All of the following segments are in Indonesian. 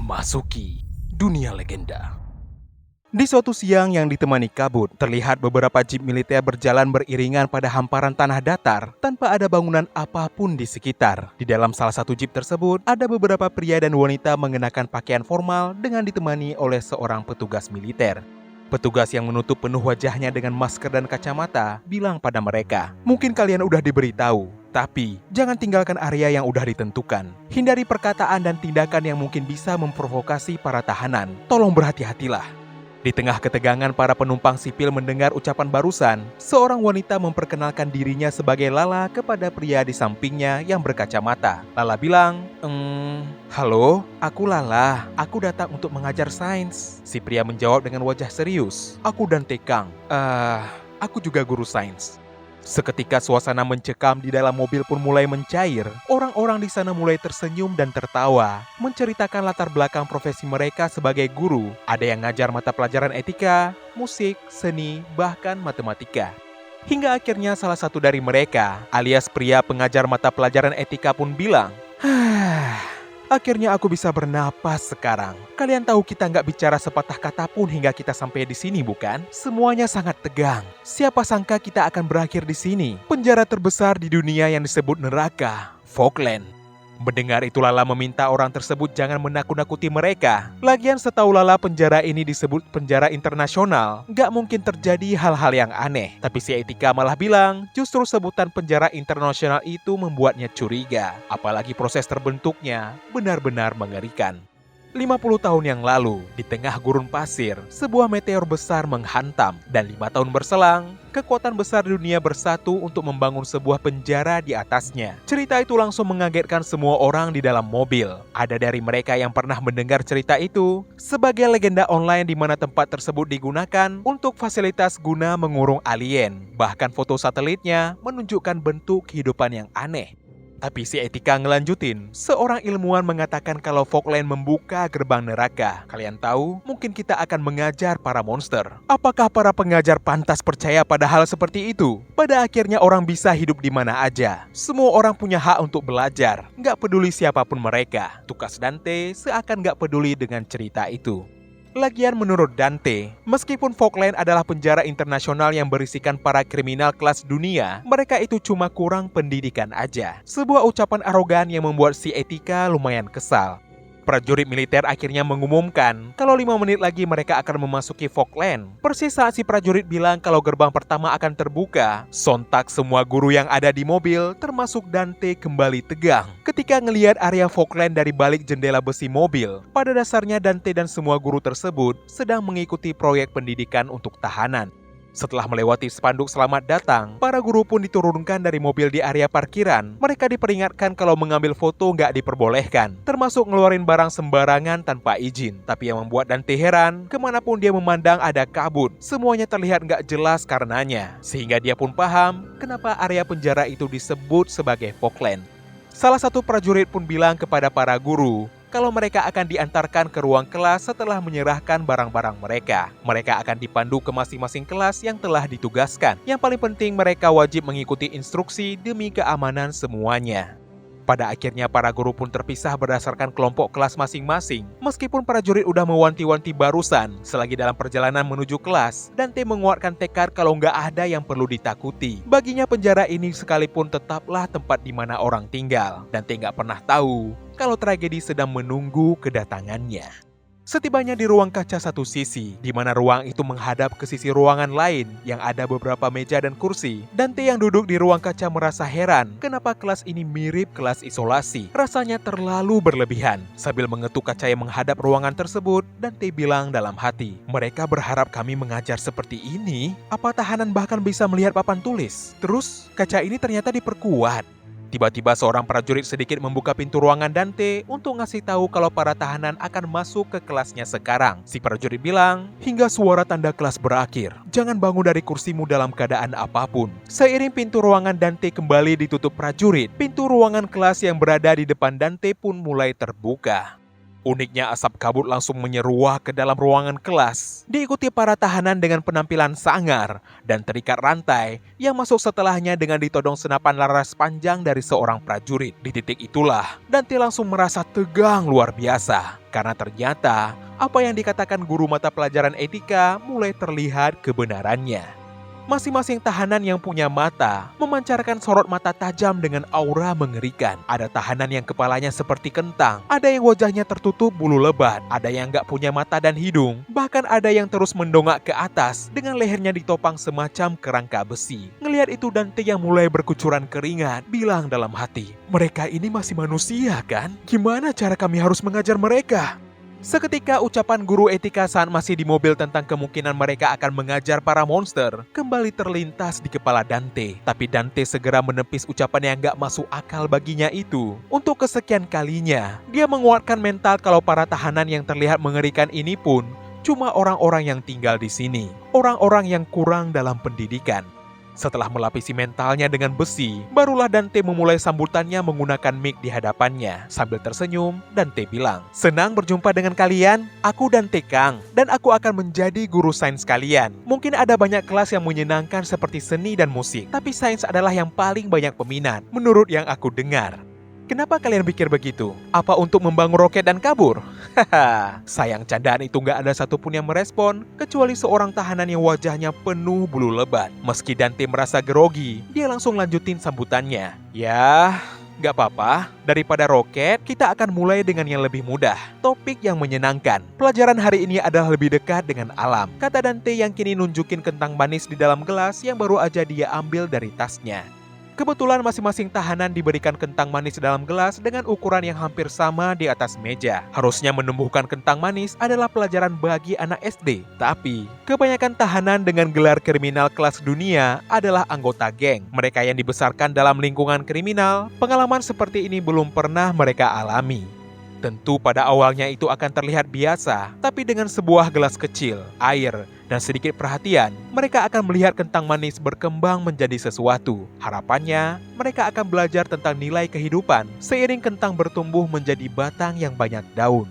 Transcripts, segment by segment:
Masuki dunia legenda. Di suatu siang yang ditemani kabut, terlihat beberapa jeep militer berjalan beriringan pada hamparan tanah datar tanpa ada bangunan apapun di sekitar. Di dalam salah satu jeep tersebut, ada beberapa pria dan wanita mengenakan pakaian formal dengan ditemani oleh seorang petugas militer. Petugas yang menutup penuh wajahnya dengan masker dan kacamata bilang pada mereka, "Mungkin kalian udah diberitahu, tapi jangan tinggalkan area yang udah ditentukan. Hindari perkataan dan tindakan yang mungkin bisa memprovokasi para tahanan. Tolong berhati-hatilah." Di tengah ketegangan para penumpang sipil mendengar ucapan barusan, seorang wanita memperkenalkan dirinya sebagai Lala kepada pria di sampingnya yang berkacamata. Lala bilang, "Halo, aku Lala. Aku datang untuk mengajar sains." Si pria menjawab dengan wajah serius, "Aku Dante Kang. Aku juga guru sains." Seketika suasana mencekam di dalam mobil pun mulai mencair. Orang-orang di sana mulai tersenyum dan tertawa, menceritakan latar belakang profesi mereka sebagai guru. Ada yang ngajar mata pelajaran etika, musik, seni, bahkan matematika. Hingga akhirnya salah satu dari mereka, alias pria pengajar mata pelajaran etika pun bilang, "Akhirnya aku bisa bernapas sekarang. Kalian tahu kita nggak bicara sepatah kata pun hingga kita sampai di sini, bukan? Semuanya sangat tegang. Siapa sangka kita akan berakhir di sini? Penjara terbesar di dunia yang disebut neraka, Falkland." Mendengar itu Lala meminta orang tersebut jangan menakut-nakuti mereka. Lagian setahu Lala penjara ini disebut penjara internasional. Nggak mungkin terjadi hal-hal yang aneh. Tapi si Etika malah bilang justru sebutan penjara internasional itu membuatnya curiga. Apalagi proses terbentuknya benar-benar mengerikan. 50 tahun yang lalu, di tengah gurun pasir, sebuah meteor besar menghantam. Dan 5 tahun berselang, kekuatan besar dunia bersatu untuk membangun sebuah penjara di atasnya. Cerita itu langsung mengagetkan semua orang di dalam mobil. Ada dari mereka yang pernah mendengar cerita itu sebagai legenda online di mana tempat tersebut digunakan untuk fasilitas guna mengurung alien. Bahkan foto satelitnya menunjukkan bentuk kehidupan yang aneh. Tapi si Etika ngelanjutin, seorang ilmuwan mengatakan kalau Falkland membuka gerbang neraka. Kalian tahu, mungkin kita akan mengajar para monster. Apakah para pengajar pantas percaya pada hal seperti itu? Pada akhirnya orang bisa hidup di mana aja. Semua orang punya hak untuk belajar, nggak peduli siapapun mereka. Tukas Dante seakan nggak peduli dengan cerita itu. Lagian menurut Dante, meskipun Falkland adalah penjara internasional yang berisikan para kriminal kelas dunia, mereka itu cuma kurang pendidikan aja. Sebuah ucapan arogan yang membuat si Etika lumayan kesal. Prajurit militer akhirnya mengumumkan kalau 5 menit lagi mereka akan memasuki Falkland. Persis saat si prajurit bilang kalau gerbang pertama akan terbuka, sontak semua guru yang ada di mobil, termasuk Dante, kembali tegang ketika ngelihat area Falkland dari balik jendela besi mobil. Pada dasarnya Dante dan semua guru tersebut sedang mengikuti proyek pendidikan untuk tahanan. Setelah melewati spanduk selamat datang, para guru pun diturunkan dari mobil di area parkiran. Mereka diperingatkan kalau mengambil foto nggak diperbolehkan, termasuk ngeluarin barang sembarangan tanpa izin. Tapi yang membuat Dante heran, kemanapun dia memandang ada kabut. Semuanya terlihat nggak jelas karenanya. Sehingga dia pun paham kenapa area penjara itu disebut sebagai Falkland. Salah satu prajurit pun bilang kepada para guru, kalau mereka akan diantarkan ke ruang kelas setelah menyerahkan barang-barang mereka. Mereka akan dipandu ke masing-masing kelas yang telah ditugaskan. Yang paling penting mereka wajib mengikuti instruksi demi keamanan semuanya. Pada akhirnya para guru pun terpisah berdasarkan kelompok kelas masing-masing. Meskipun prajurit udah mewanti-wanti barusan, selagi dalam perjalanan menuju kelas, Dante menguatkan tekad kalau nggak ada yang perlu ditakuti. Baginya penjara ini sekalipun tetaplah tempat di mana orang tinggal. Dante nggak pernah tahu kalau tragedi sedang menunggu kedatangannya. Setibanya di ruang kaca satu sisi, di mana ruang itu menghadap ke sisi ruangan lain yang ada beberapa meja dan kursi. Dante yang duduk di ruang kaca merasa heran kenapa kelas ini mirip kelas isolasi. Rasanya terlalu berlebihan. Sambil mengetuk kaca yang menghadap ruangan tersebut, Dante bilang dalam hati, "Mereka berharap kami mengajar seperti ini? Apa tahanan bahkan bisa melihat papan tulis? Terus kaca ini ternyata diperkuat." Tiba-tiba seorang prajurit sedikit membuka pintu ruangan Dante untuk ngasih tahu kalau para tahanan akan masuk ke kelasnya sekarang. Si prajurit bilang, "Hingga suara tanda kelas berakhir, jangan bangun dari kursimu dalam keadaan apapun." Seiring pintu ruangan Dante kembali ditutup prajurit, pintu ruangan kelas yang berada di depan Dante pun mulai terbuka. Uniknya asap kabut langsung menyeruak ke dalam ruangan kelas, diikuti para tahanan dengan penampilan sangar dan terikat rantai yang masuk setelahnya dengan ditodong senapan laras panjang dari seorang prajurit. Di titik itulah, Dante langsung merasa tegang luar biasa, karena ternyata apa yang dikatakan guru mata pelajaran etika mulai terlihat kebenarannya. Masing-masing tahanan yang punya mata memancarkan sorot mata tajam dengan aura mengerikan. Ada tahanan yang kepalanya seperti kentang, ada yang wajahnya tertutup bulu lebat, ada yang gak punya mata dan hidung, bahkan ada yang terus mendongak ke atas dengan lehernya ditopang semacam kerangka besi. Ngelihat itu Dante yang mulai berkucuran keringat, bilang dalam hati, mereka ini masih manusia kan? Gimana cara kami harus mengajar mereka? Seketika ucapan guru etika saat masih di mobil tentang kemungkinan mereka akan mengajar para monster kembali terlintas di kepala Dante. Tapi Dante segera menepis ucapan yang gak masuk akal baginya itu. Untuk kesekian kalinya, dia menguatkan mental kalau para tahanan yang terlihat mengerikan ini pun cuma orang-orang yang tinggal di sini. Orang-orang yang kurang dalam pendidikan. Setelah melapisi mentalnya dengan besi, barulah Dante memulai sambutannya menggunakan mic di hadapannya. Sambil tersenyum, Dante bilang, "Senang berjumpa dengan kalian, aku Dante Kang, dan aku akan menjadi guru sains kalian. Mungkin ada banyak kelas yang menyenangkan seperti seni dan musik, tapi sains adalah yang paling banyak peminat, menurut yang aku dengar." Kenapa kalian pikir begitu? Apa untuk membangun roket dan kabur? Haha, sayang candaan itu gak ada satupun yang merespon, kecuali seorang tahanan yang wajahnya penuh bulu lebat. Meski Dante merasa grogi, dia langsung lanjutin sambutannya. Ya, gak apa-apa, daripada roket, kita akan mulai dengan yang lebih mudah. Topik yang menyenangkan. Pelajaran hari ini adalah lebih dekat dengan alam, kata Dante yang kini nunjukin kentang manis di dalam gelas yang baru aja dia ambil dari tasnya. Kebetulan masing-masing tahanan diberikan kentang manis dalam gelas dengan ukuran yang hampir sama di atas meja. Harusnya menumbuhkan kentang manis adalah pelajaran bagi anak SD. Tapi, kebanyakan tahanan dengan gelar kriminal kelas dunia adalah anggota geng. Mereka yang dibesarkan dalam lingkungan kriminal, pengalaman seperti ini belum pernah mereka alami. Tentu pada awalnya itu akan terlihat biasa, tapi dengan sebuah gelas kecil, air, dan sedikit perhatian, mereka akan melihat kentang manis berkembang menjadi sesuatu. Harapannya, mereka akan belajar tentang nilai kehidupan seiring kentang bertumbuh menjadi batang yang banyak daun.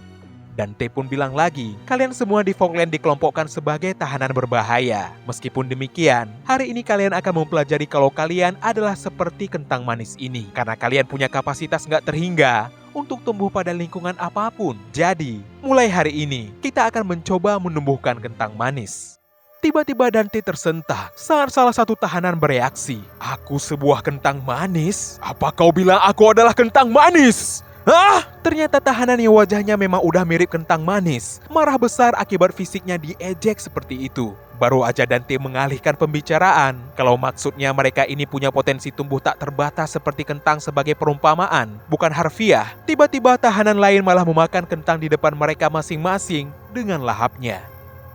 Dante pun bilang lagi, kalian semua di Fogland dikelompokkan sebagai tahanan berbahaya. Meskipun demikian, hari ini kalian akan mempelajari kalau kalian adalah seperti kentang manis ini. Karena kalian punya kapasitas nggak terhingga untuk tumbuh pada lingkungan apapun. Jadi, mulai hari ini, kita akan mencoba menumbuhkan kentang manis. Tiba-tiba Dante tersentak saat salah satu tahanan bereaksi. Aku sebuah kentang manis? Apa kau bilang aku adalah kentang manis? Hah? Ternyata tahanan yang wajahnya memang udah mirip kentang manis. Marah besar akibat fisiknya diejek seperti itu. Baru aja Dante mengalihkan pembicaraan kalau maksudnya mereka ini punya potensi tumbuh tak terbatas seperti kentang sebagai perumpamaan, bukan harfiah. Tiba-tiba tahanan lain malah memakan kentang di depan mereka masing-masing dengan lahapnya.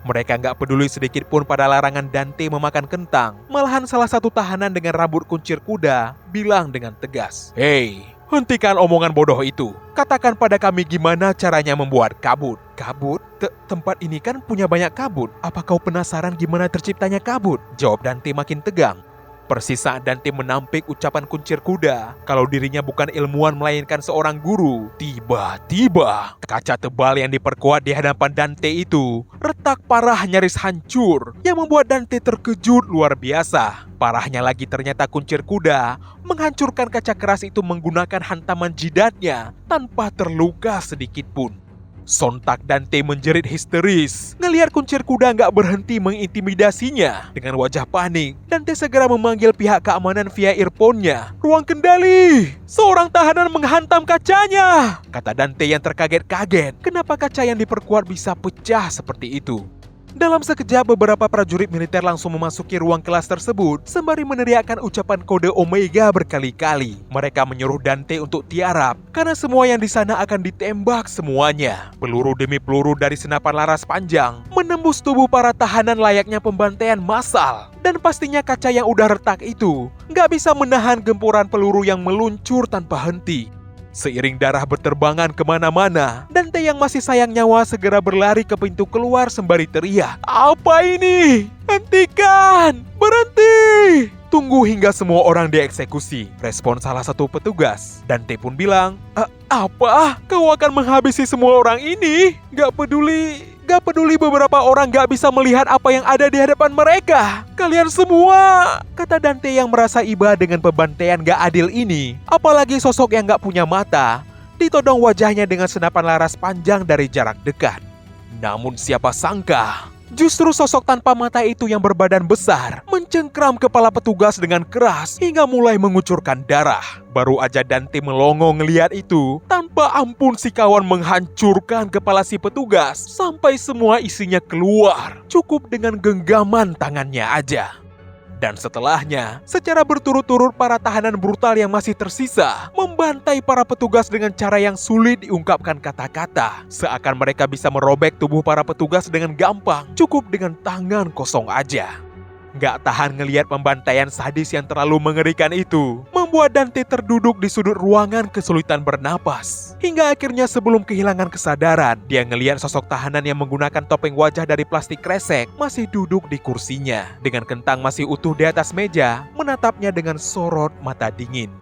Mereka nggak peduli sedikit pun pada larangan Dante memakan kentang. Malahan salah satu tahanan dengan rambut kuncir kuda bilang dengan tegas, "Hei, hentikan omongan bodoh itu. Katakan pada kami gimana caranya membuat kabut." Kabut? Tempat ini kan punya banyak kabut. Apa kau penasaran gimana terciptanya kabut? Jawab Dante makin tegang. Persis saat Dante menampik ucapan kuncir kuda, kalau dirinya bukan ilmuwan melainkan seorang guru, tiba-tiba kaca tebal yang diperkuat di hadapan Dante itu retak parah nyaris hancur, yang membuat Dante terkejut luar biasa. Parahnya lagi ternyata kuncir kuda menghancurkan kaca keras itu menggunakan hantaman jidatnya tanpa terluka sedikit pun. Sontak Dante menjerit histeris. Ngelihat kuncir kuda nggak berhenti mengintimidasinya. Dengan wajah panik, Dante segera memanggil pihak keamanan via earphone-nya. "Ruang kendali! Seorang tahanan menghantam kacanya!" kata Dante yang terkaget-kaget. Kenapa kaca yang diperkuat bisa pecah seperti itu? Dalam sekejap beberapa prajurit militer langsung memasuki ruang kelas tersebut sembari meneriakkan ucapan kode Omega berkali-kali. Mereka menyuruh Dante untuk tiarap karena semua yang di sana akan ditembak semuanya. Peluru demi peluru dari senapan laras panjang menembus tubuh para tahanan layaknya pembantaian massal. Dan pastinya kaca yang udah retak itu nggak bisa menahan gempuran peluru yang meluncur tanpa henti. Seiring darah berterbangan kemana-mana, Dante yang masih sayang nyawa segera berlari ke pintu keluar sembari teriak, "Apa ini? Hentikan! Berhenti!" Tunggu hingga semua orang dieksekusi, respon salah satu petugas. Dante pun bilang, apa? Kau akan menghabisi semua orang ini? Gak peduli beberapa orang gak bisa melihat apa yang ada di hadapan mereka. Kalian semua, kata Dante yang merasa iba dengan pembantaian gak adil ini. Apalagi sosok yang gak punya mata, ditodong wajahnya dengan senapan laras panjang dari jarak dekat. Namun siapa sangka, justru sosok tanpa mata itu yang berbadan besar mencengkram kepala petugas dengan keras hingga mulai mengucurkan darah. Baru aja Dante melongo ngeliat itu, tanpa ampun si kawan menghancurkan kepala si petugas sampai semua isinya keluar, cukup dengan genggaman tangannya aja. Dan setelahnya, secara berturut-turut para tahanan brutal yang masih tersisa membantai para petugas dengan cara yang sulit diungkapkan kata-kata. Seakan mereka bisa merobek tubuh para petugas dengan gampang, cukup dengan tangan kosong aja. Gak tahan ngelihat pembantaian sadis yang terlalu mengerikan itu, membuat Dante terduduk di sudut ruangan kesulitan bernapas. Hingga akhirnya sebelum kehilangan kesadaran, dia ngelihat sosok tahanan yang menggunakan topeng wajah dari plastik kresek masih duduk di kursinya. Dengan kentang masih utuh di atas meja, menatapnya dengan sorot mata dingin.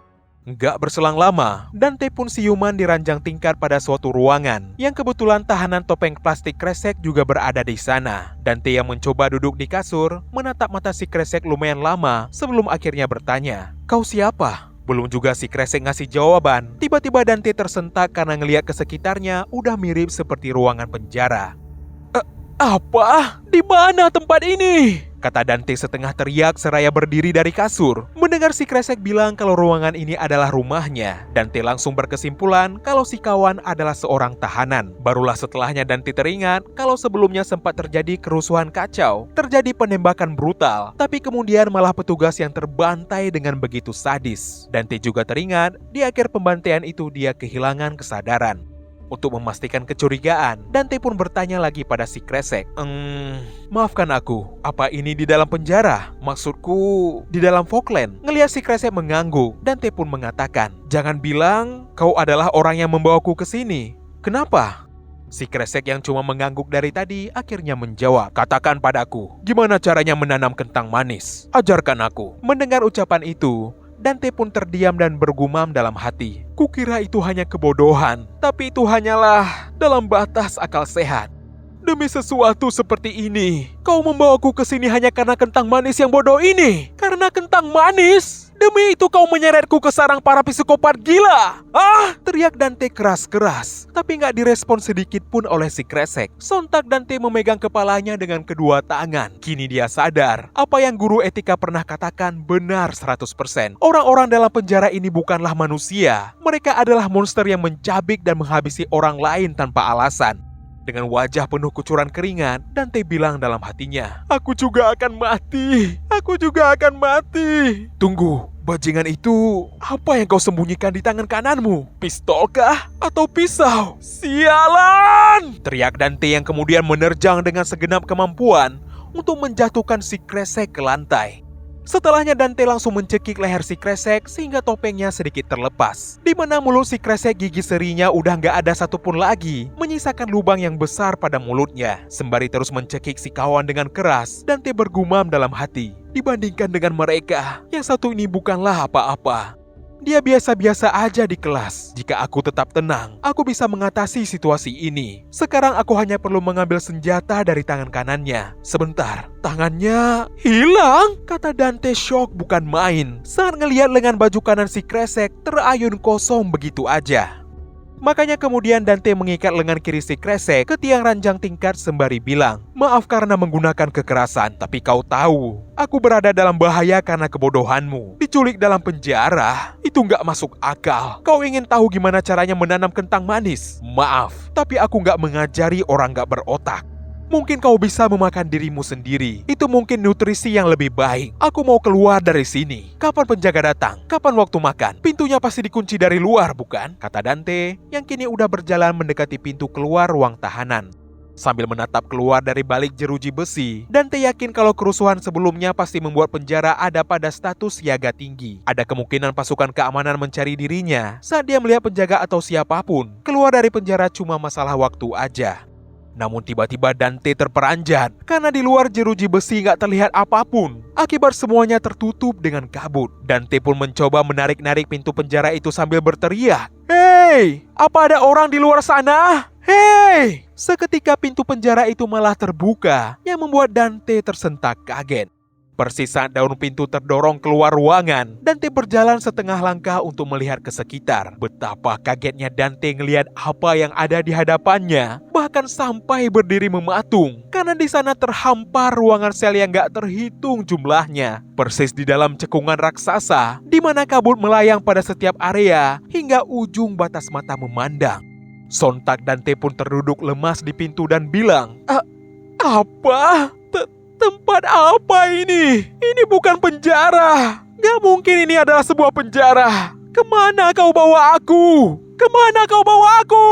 Gak berselang lama, Dante pun siuman di ranjang tingkat pada suatu ruangan yang kebetulan tahanan topeng plastik kresek juga berada di sana. Dante yang mencoba duduk di kasur, menatap mata si kresek lumayan lama sebelum akhirnya bertanya, "Kau siapa?" Belum juga si kresek ngasih jawaban, tiba-tiba Dante tersentak karena ngeliat ke sekitarnya udah mirip seperti ruangan penjara. Apa? Di mana tempat ini?" kata Dante setengah teriak seraya berdiri dari kasur. Mendengar si kresek bilang kalau ruangan ini adalah rumahnya, Dante langsung berkesimpulan kalau si kawan adalah seorang tahanan. Barulah setelahnya Dante teringat kalau sebelumnya sempat terjadi kerusuhan kacau, terjadi penembakan brutal, tapi kemudian malah petugas yang terbantai dengan begitu sadis. Dante juga teringat di akhir pembantaian itu dia kehilangan kesadaran. Untuk memastikan kecurigaan, Dante pun bertanya lagi pada si kresek. Maafkan aku, apa ini di dalam penjara? Maksudku, di dalam Falkland." Ngelihat si kresek mengangguk, Dante pun mengatakan, "Jangan bilang kau adalah orang yang membawaku ke sini. Kenapa?" Si kresek yang cuma mengangguk dari tadi akhirnya menjawab, "Katakan padaku, gimana caranya menanam kentang manis? Ajarkan aku." Mendengar ucapan itu, Dante pun terdiam dan bergumam dalam hati. Kukira itu hanya kebodohan, tapi itu hanyalah dalam batas akal sehat. Demi sesuatu seperti ini, kau membawaku ke sini hanya karena kentang manis yang bodoh ini? Karena kentang manis? Demi itu kau menyeretku ke sarang para psikopat gila? Teriak Dante keras-keras, tapi gak direspon sedikit pun oleh si kresek. Sontak Dante memegang kepalanya dengan kedua tangan. Kini dia sadar, apa yang guru etika pernah katakan benar 100%. Orang-orang dalam penjara ini bukanlah manusia. Mereka adalah monster yang mencabik dan menghabisi orang lain tanpa alasan. Dengan wajah penuh kucuran keringat, Dante bilang dalam hatinya, "Aku juga akan mati. Aku juga akan mati." Tunggu, bajingan itu apa yang kau sembunyikan di tangan kananmu? Pistol kah? Atau pisau? Sialan! Teriak Dante yang kemudian menerjang dengan segenap kemampuan untuk menjatuhkan si kresek ke lantai. Setelahnya Dante langsung mencekik leher si kresek sehingga topengnya sedikit terlepas. Di mana mulut si kresek gigi serinya udah gak ada satupun lagi, menyisakan lubang yang besar pada mulutnya. Sembari terus mencekik si kawan dengan keras, Dante bergumam dalam hati. Dibandingkan dengan mereka, yang satu ini bukanlah apa-apa. Dia biasa-biasa aja di kelas. Jika aku tetap tenang, aku bisa mengatasi situasi ini. Sekarang aku hanya perlu mengambil senjata dari tangan kanannya. Sebentar, tangannya hilang? Kata Dante shock bukan main saat ngelihat lengan baju kanan si kresek terayun kosong begitu aja. Makanya kemudian Dante mengikat lengan kiri si kresek ke tiang ranjang tingkat sembari bilang, "Maaf karena menggunakan kekerasan, tapi kau tahu, aku berada dalam bahaya karena kebodohanmu. Diculik dalam penjara, itu gak masuk akal. Kau ingin tahu gimana caranya menanam kentang manis? Maaf, tapi aku gak mengajari orang gak berotak. Mungkin kau bisa memakan dirimu sendiri. Itu mungkin nutrisi yang lebih baik. Aku mau keluar dari sini. Kapan penjaga datang? Kapan waktu makan? Pintunya pasti dikunci dari luar, bukan?" kata Dante, yang kini udah berjalan mendekati pintu keluar ruang tahanan. Sambil menatap keluar dari balik jeruji besi, Dante yakin kalau kerusuhan sebelumnya pasti membuat penjara ada pada status siaga tinggi. Ada kemungkinan pasukan keamanan mencari dirinya saat dia melihat penjaga atau siapapun keluar dari penjara cuma masalah waktu aja. Namun tiba-tiba Dante terperanjat karena di luar jeruji besi gak terlihat apapun. Akibat semuanya tertutup dengan kabut. Dante pun mencoba menarik-narik pintu penjara itu sambil berteriak, "Hei, apa ada orang di luar sana? Hei!" Seketika pintu penjara itu malah terbuka yang membuat Dante tersentak kaget. Persis saat daun pintu terdorong keluar ruangan, Dante berjalan setengah langkah untuk melihat ke sekitar. Betapa kagetnya Dante ngelihat apa yang ada di hadapannya, bahkan sampai berdiri mematung. Karena di sana terhampar ruangan sel yang gak terhitung jumlahnya. Persis di dalam cekungan raksasa, di mana kabut melayang pada setiap area, hingga ujung batas mata memandang. Sontak Dante pun terduduk lemas di pintu dan bilang, "Apa? Tempat apa ini? Ini bukan penjara. Gak mungkin ini adalah sebuah penjara. Kemana kau bawa aku? Kemana kau bawa aku?"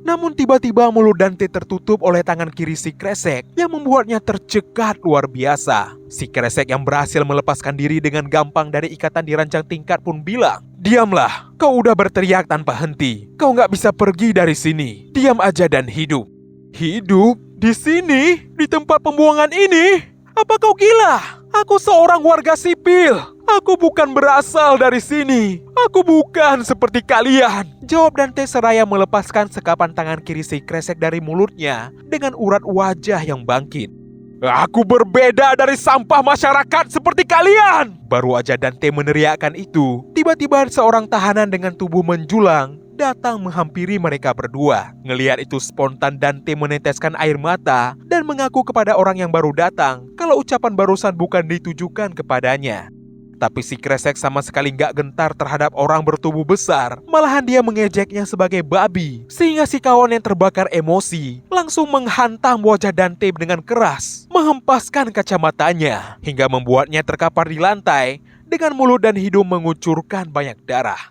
Namun tiba-tiba mulut Dante tertutup oleh tangan kiri si kresek yang membuatnya tercekat luar biasa. Si kresek yang berhasil melepaskan diri dengan gampang dari ikatan di ranjang tingkat pun bilang, "Diamlah, kau udah berteriak tanpa henti. Kau gak bisa pergi dari sini. Diam aja dan hidup." "Hidup? Di sini? Di tempat pembuangan ini? Apa kau gila? Aku seorang warga sipil. Aku bukan berasal dari sini. Aku bukan seperti kalian," jawab Dante seraya melepaskan sekapan tangan kiri si kresek dari mulutnya dengan urat wajah yang bangkit. "Aku berbeda dari sampah masyarakat seperti kalian!" Baru aja Dante meneriakkan itu, tiba-tiba seorang tahanan dengan tubuh menjulang datang menghampiri mereka berdua. Ngelihat itu spontan Dante meneteskan air mata dan mengaku kepada orang yang baru datang kalau ucapan barusan bukan ditujukan kepadanya. Tapi si kresek sama sekali gak gentar terhadap orang bertubuh besar. Malahan dia mengejeknya sebagai babi. Sehingga si kawan yang terbakar emosi langsung menghantam wajah Dante dengan keras, menghempaskan kacamatanya hingga membuatnya terkapar di lantai dengan mulut dan hidung mengucurkan banyak darah.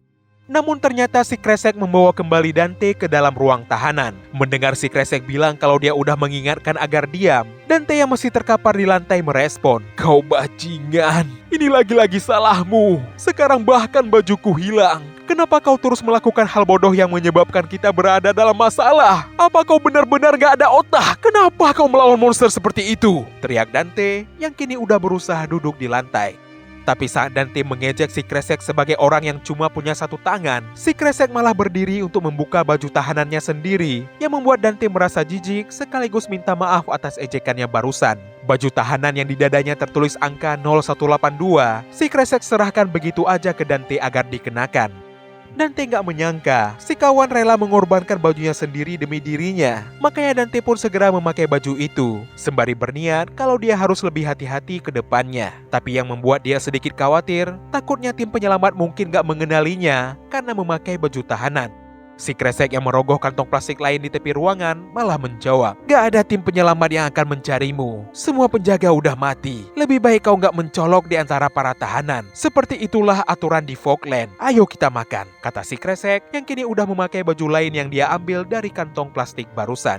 Namun ternyata si kresek membawa kembali Dante ke dalam ruang tahanan. Mendengar si kresek bilang kalau dia udah mengingatkan agar diam, Dante yang masih terkapar di lantai merespon, "Kau bajingan, ini lagi-lagi salahmu. Sekarang bahkan bajuku hilang. Kenapa kau terus melakukan hal bodoh yang menyebabkan kita berada dalam masalah? Apa kau benar-benar gak ada otak? Kenapa kau melawan monster seperti itu?" teriak Dante yang kini udah berusaha duduk di lantai. Tapi saat Dante mengejek si kresek sebagai orang yang cuma punya satu tangan, si kresek malah berdiri untuk membuka baju tahanannya sendiri, yang membuat Dante merasa jijik sekaligus minta maaf atas ejekannya barusan. Baju tahanan yang di dadanya tertulis angka 0182, si kresek serahkan begitu aja ke Dante agar dikenakan. Dante gak menyangka si kawan rela mengorbankan bajunya sendiri demi dirinya. Makanya Dante pun segera memakai baju itu, sembari berniat kalau dia harus lebih hati-hati ke depannya. Tapi yang membuat dia sedikit khawatir, takutnya tim penyelamat mungkin gak mengenalinya karena memakai baju tahanan. Si kresek yang merogoh kantong plastik lain di tepi ruangan malah menjawab, "Gak ada tim penyelamat yang akan mencarimu. Semua penjaga udah mati. Lebih baik kau gak mencolok di antara para tahanan. Seperti itulah aturan di Falkland. Ayo kita makan," kata si kresek yang kini udah memakai baju lain yang dia ambil dari kantong plastik barusan.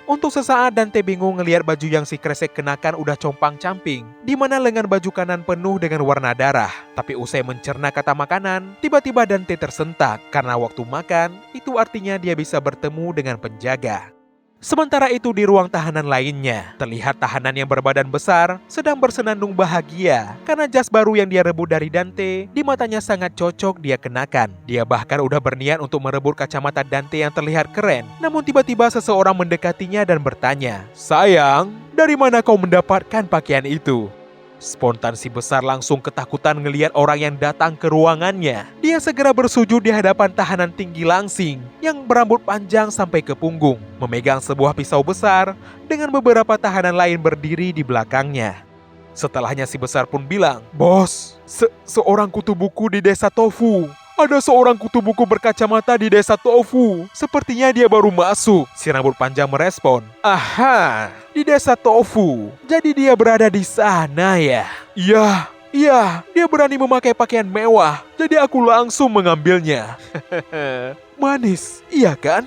Untuk sesaat Dante bingung ngelihat baju yang si kresek kenakan udah compang-camping, di mana lengan baju kanan penuh dengan warna darah. Tapi usai mencerna kata makanan, tiba-tiba Dante tersentak karena waktu makan itu artinya dia bisa bertemu dengan penjaga. Sementara itu di ruang tahanan lainnya, terlihat tahanan yang berbadan besar sedang bersenandung bahagia karena jas baru yang dia rebut dari Dante di matanya sangat cocok dia kenakan. Dia bahkan udah berniat untuk merebut kacamata Dante yang terlihat keren. Namun tiba-tiba seseorang mendekatinya dan bertanya, "Sayang, dari mana kau mendapatkan pakaian itu?" Spontan si besar langsung ketakutan ngelihat orang yang datang ke ruangannya. Dia segera bersujud di hadapan tahanan tinggi langsing yang berambut panjang sampai ke punggung, memegang sebuah pisau besar dengan beberapa tahanan lain berdiri di belakangnya. Setelahnya si besar pun bilang, "Bos, seorang kutu buku di desa Tofu. Ada seorang kutu buku berkacamata di desa Tofu. Sepertinya dia baru masuk." Si rambut panjang merespon, "Aha, di desa Tofu. Jadi dia berada di sana ya?" Iya, dia berani memakai pakaian mewah. Jadi aku langsung mengambilnya." "Manis, iya kan?"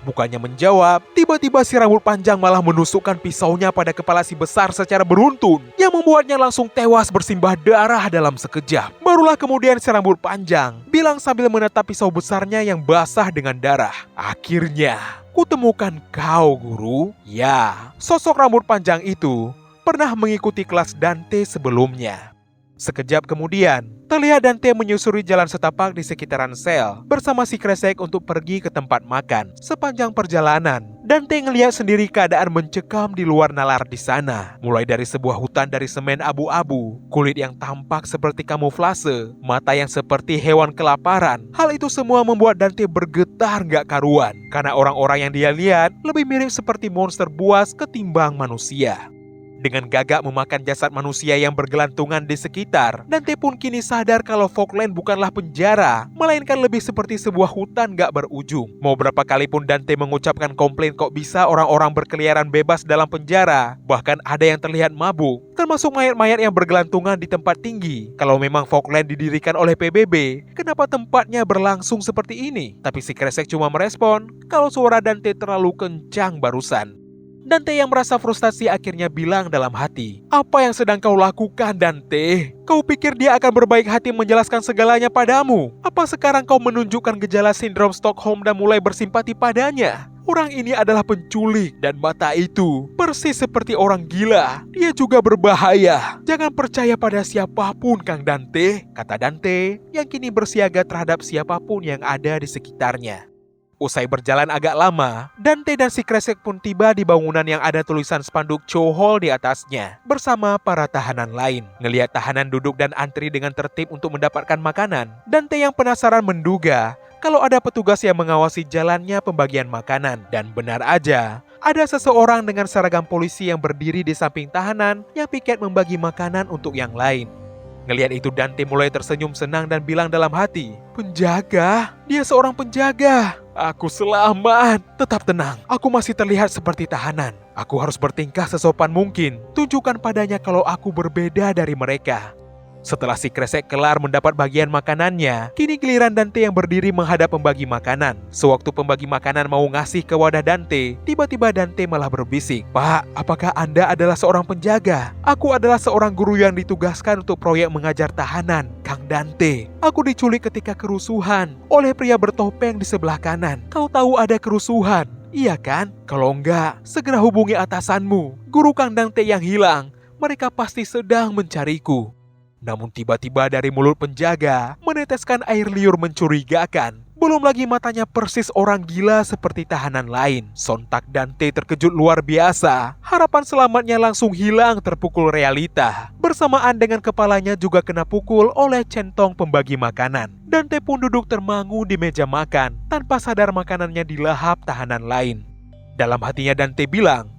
Bukannya menjawab, tiba-tiba si rambut panjang malah menusukkan pisaunya pada kepala si besar secara beruntun, yang membuatnya langsung tewas bersimbah darah dalam sekejap. Barulah kemudian si rambut panjang bilang sambil menatap pisau besarnya yang basah dengan darah, "Akhirnya Kutemukan kau, guru. Ya, sosok rambut panjang itu pernah mengikuti kelas Dante sebelumnya. Sekejap kemudian, terlihat Dante menyusuri jalan setapak di sekitaran sel bersama si kresek untuk pergi ke tempat makan. Sepanjang perjalanan, Dante ngelihat sendiri keadaan mencekam di luar nalar di sana. Mulai dari sebuah hutan dari semen abu-abu, kulit yang tampak seperti kamuflase, mata yang seperti hewan kelaparan. Hal itu semua membuat Dante bergetar gak karuan, karena orang-orang yang dia lihat lebih mirip seperti monster buas ketimbang manusia. Dengan gagak memakan jasad manusia yang bergelantungan di sekitar, Dante pun kini sadar kalau Fogland bukanlah penjara, melainkan lebih seperti sebuah hutan gak berujung. Mau berapa kali pun Dante mengucapkan komplain kok bisa orang-orang berkeliaran bebas dalam penjara, bahkan ada yang terlihat mabuk, termasuk mayat-mayat yang bergelantungan di tempat tinggi. Kalau memang Fogland didirikan oleh PBB, kenapa tempatnya berlangsung seperti ini? Tapi si kresek cuma merespon kalau suara Dante terlalu kencang barusan. Dante yang merasa frustasi akhirnya bilang dalam hati, "Apa yang sedang kau lakukan, Dante? Kau pikir dia akan berbaik hati menjelaskan segalanya padamu? Apa sekarang kau menunjukkan gejala sindrom Stockholm dan mulai bersimpati padanya? Orang ini adalah penculik dan mata itu persis seperti orang gila. Dia juga berbahaya. Jangan percaya pada siapapun, Kang Dante," kata Dante yang kini bersiaga terhadap siapapun yang ada di sekitarnya. Usai berjalan agak lama, Dante dan si kresek pun tiba di bangunan yang ada tulisan spanduk Chow Hall di atasnya, bersama para tahanan lain. Ngelihat tahanan duduk dan antri dengan tertib untuk mendapatkan makanan, Dante yang penasaran menduga kalau ada petugas yang mengawasi jalannya pembagian makanan. Dan benar aja, ada seseorang dengan seragam polisi yang berdiri di samping tahanan yang piket membagi makanan untuk yang lain. Ngelihat itu Dante mulai tersenyum senang dan bilang dalam hati, "Penjaga? Dia seorang penjaga. Aku selamat. Tetap tenang, aku masih terlihat seperti tahanan. Aku harus bertingkah sesopan mungkin. Tunjukkan padanya kalau aku berbeda dari mereka." Setelah si kresek kelar mendapat bagian makanannya, kini giliran Dante yang berdiri menghadap pembagi makanan. Sewaktu pembagi makanan mau ngasih ke wadah Dante, tiba-tiba Dante malah berbisik, "Pak, apakah Anda adalah seorang penjaga? Aku adalah seorang guru yang ditugaskan untuk proyek mengajar tahanan, Kang Dante. Aku diculik ketika kerusuhan oleh pria bertopeng di sebelah kanan. Kau tahu ada kerusuhan, iya kan? Kalau enggak, segera hubungi atasanmu. Guru Kang Dante yang hilang, mereka pasti sedang mencariku." Namun tiba-tiba dari mulut penjaga meneteskan air liur mencurigakan. Belum lagi matanya persis orang gila seperti tahanan lain. Sontak Dante terkejut luar biasa. Harapan selamatnya langsung hilang terpukul realita. Bersamaan dengan kepalanya juga kena pukul oleh centong pembagi makanan. Dante pun duduk termangu di meja makan tanpa sadar makanannya dilahap tahanan lain. Dalam hatinya Dante bilang,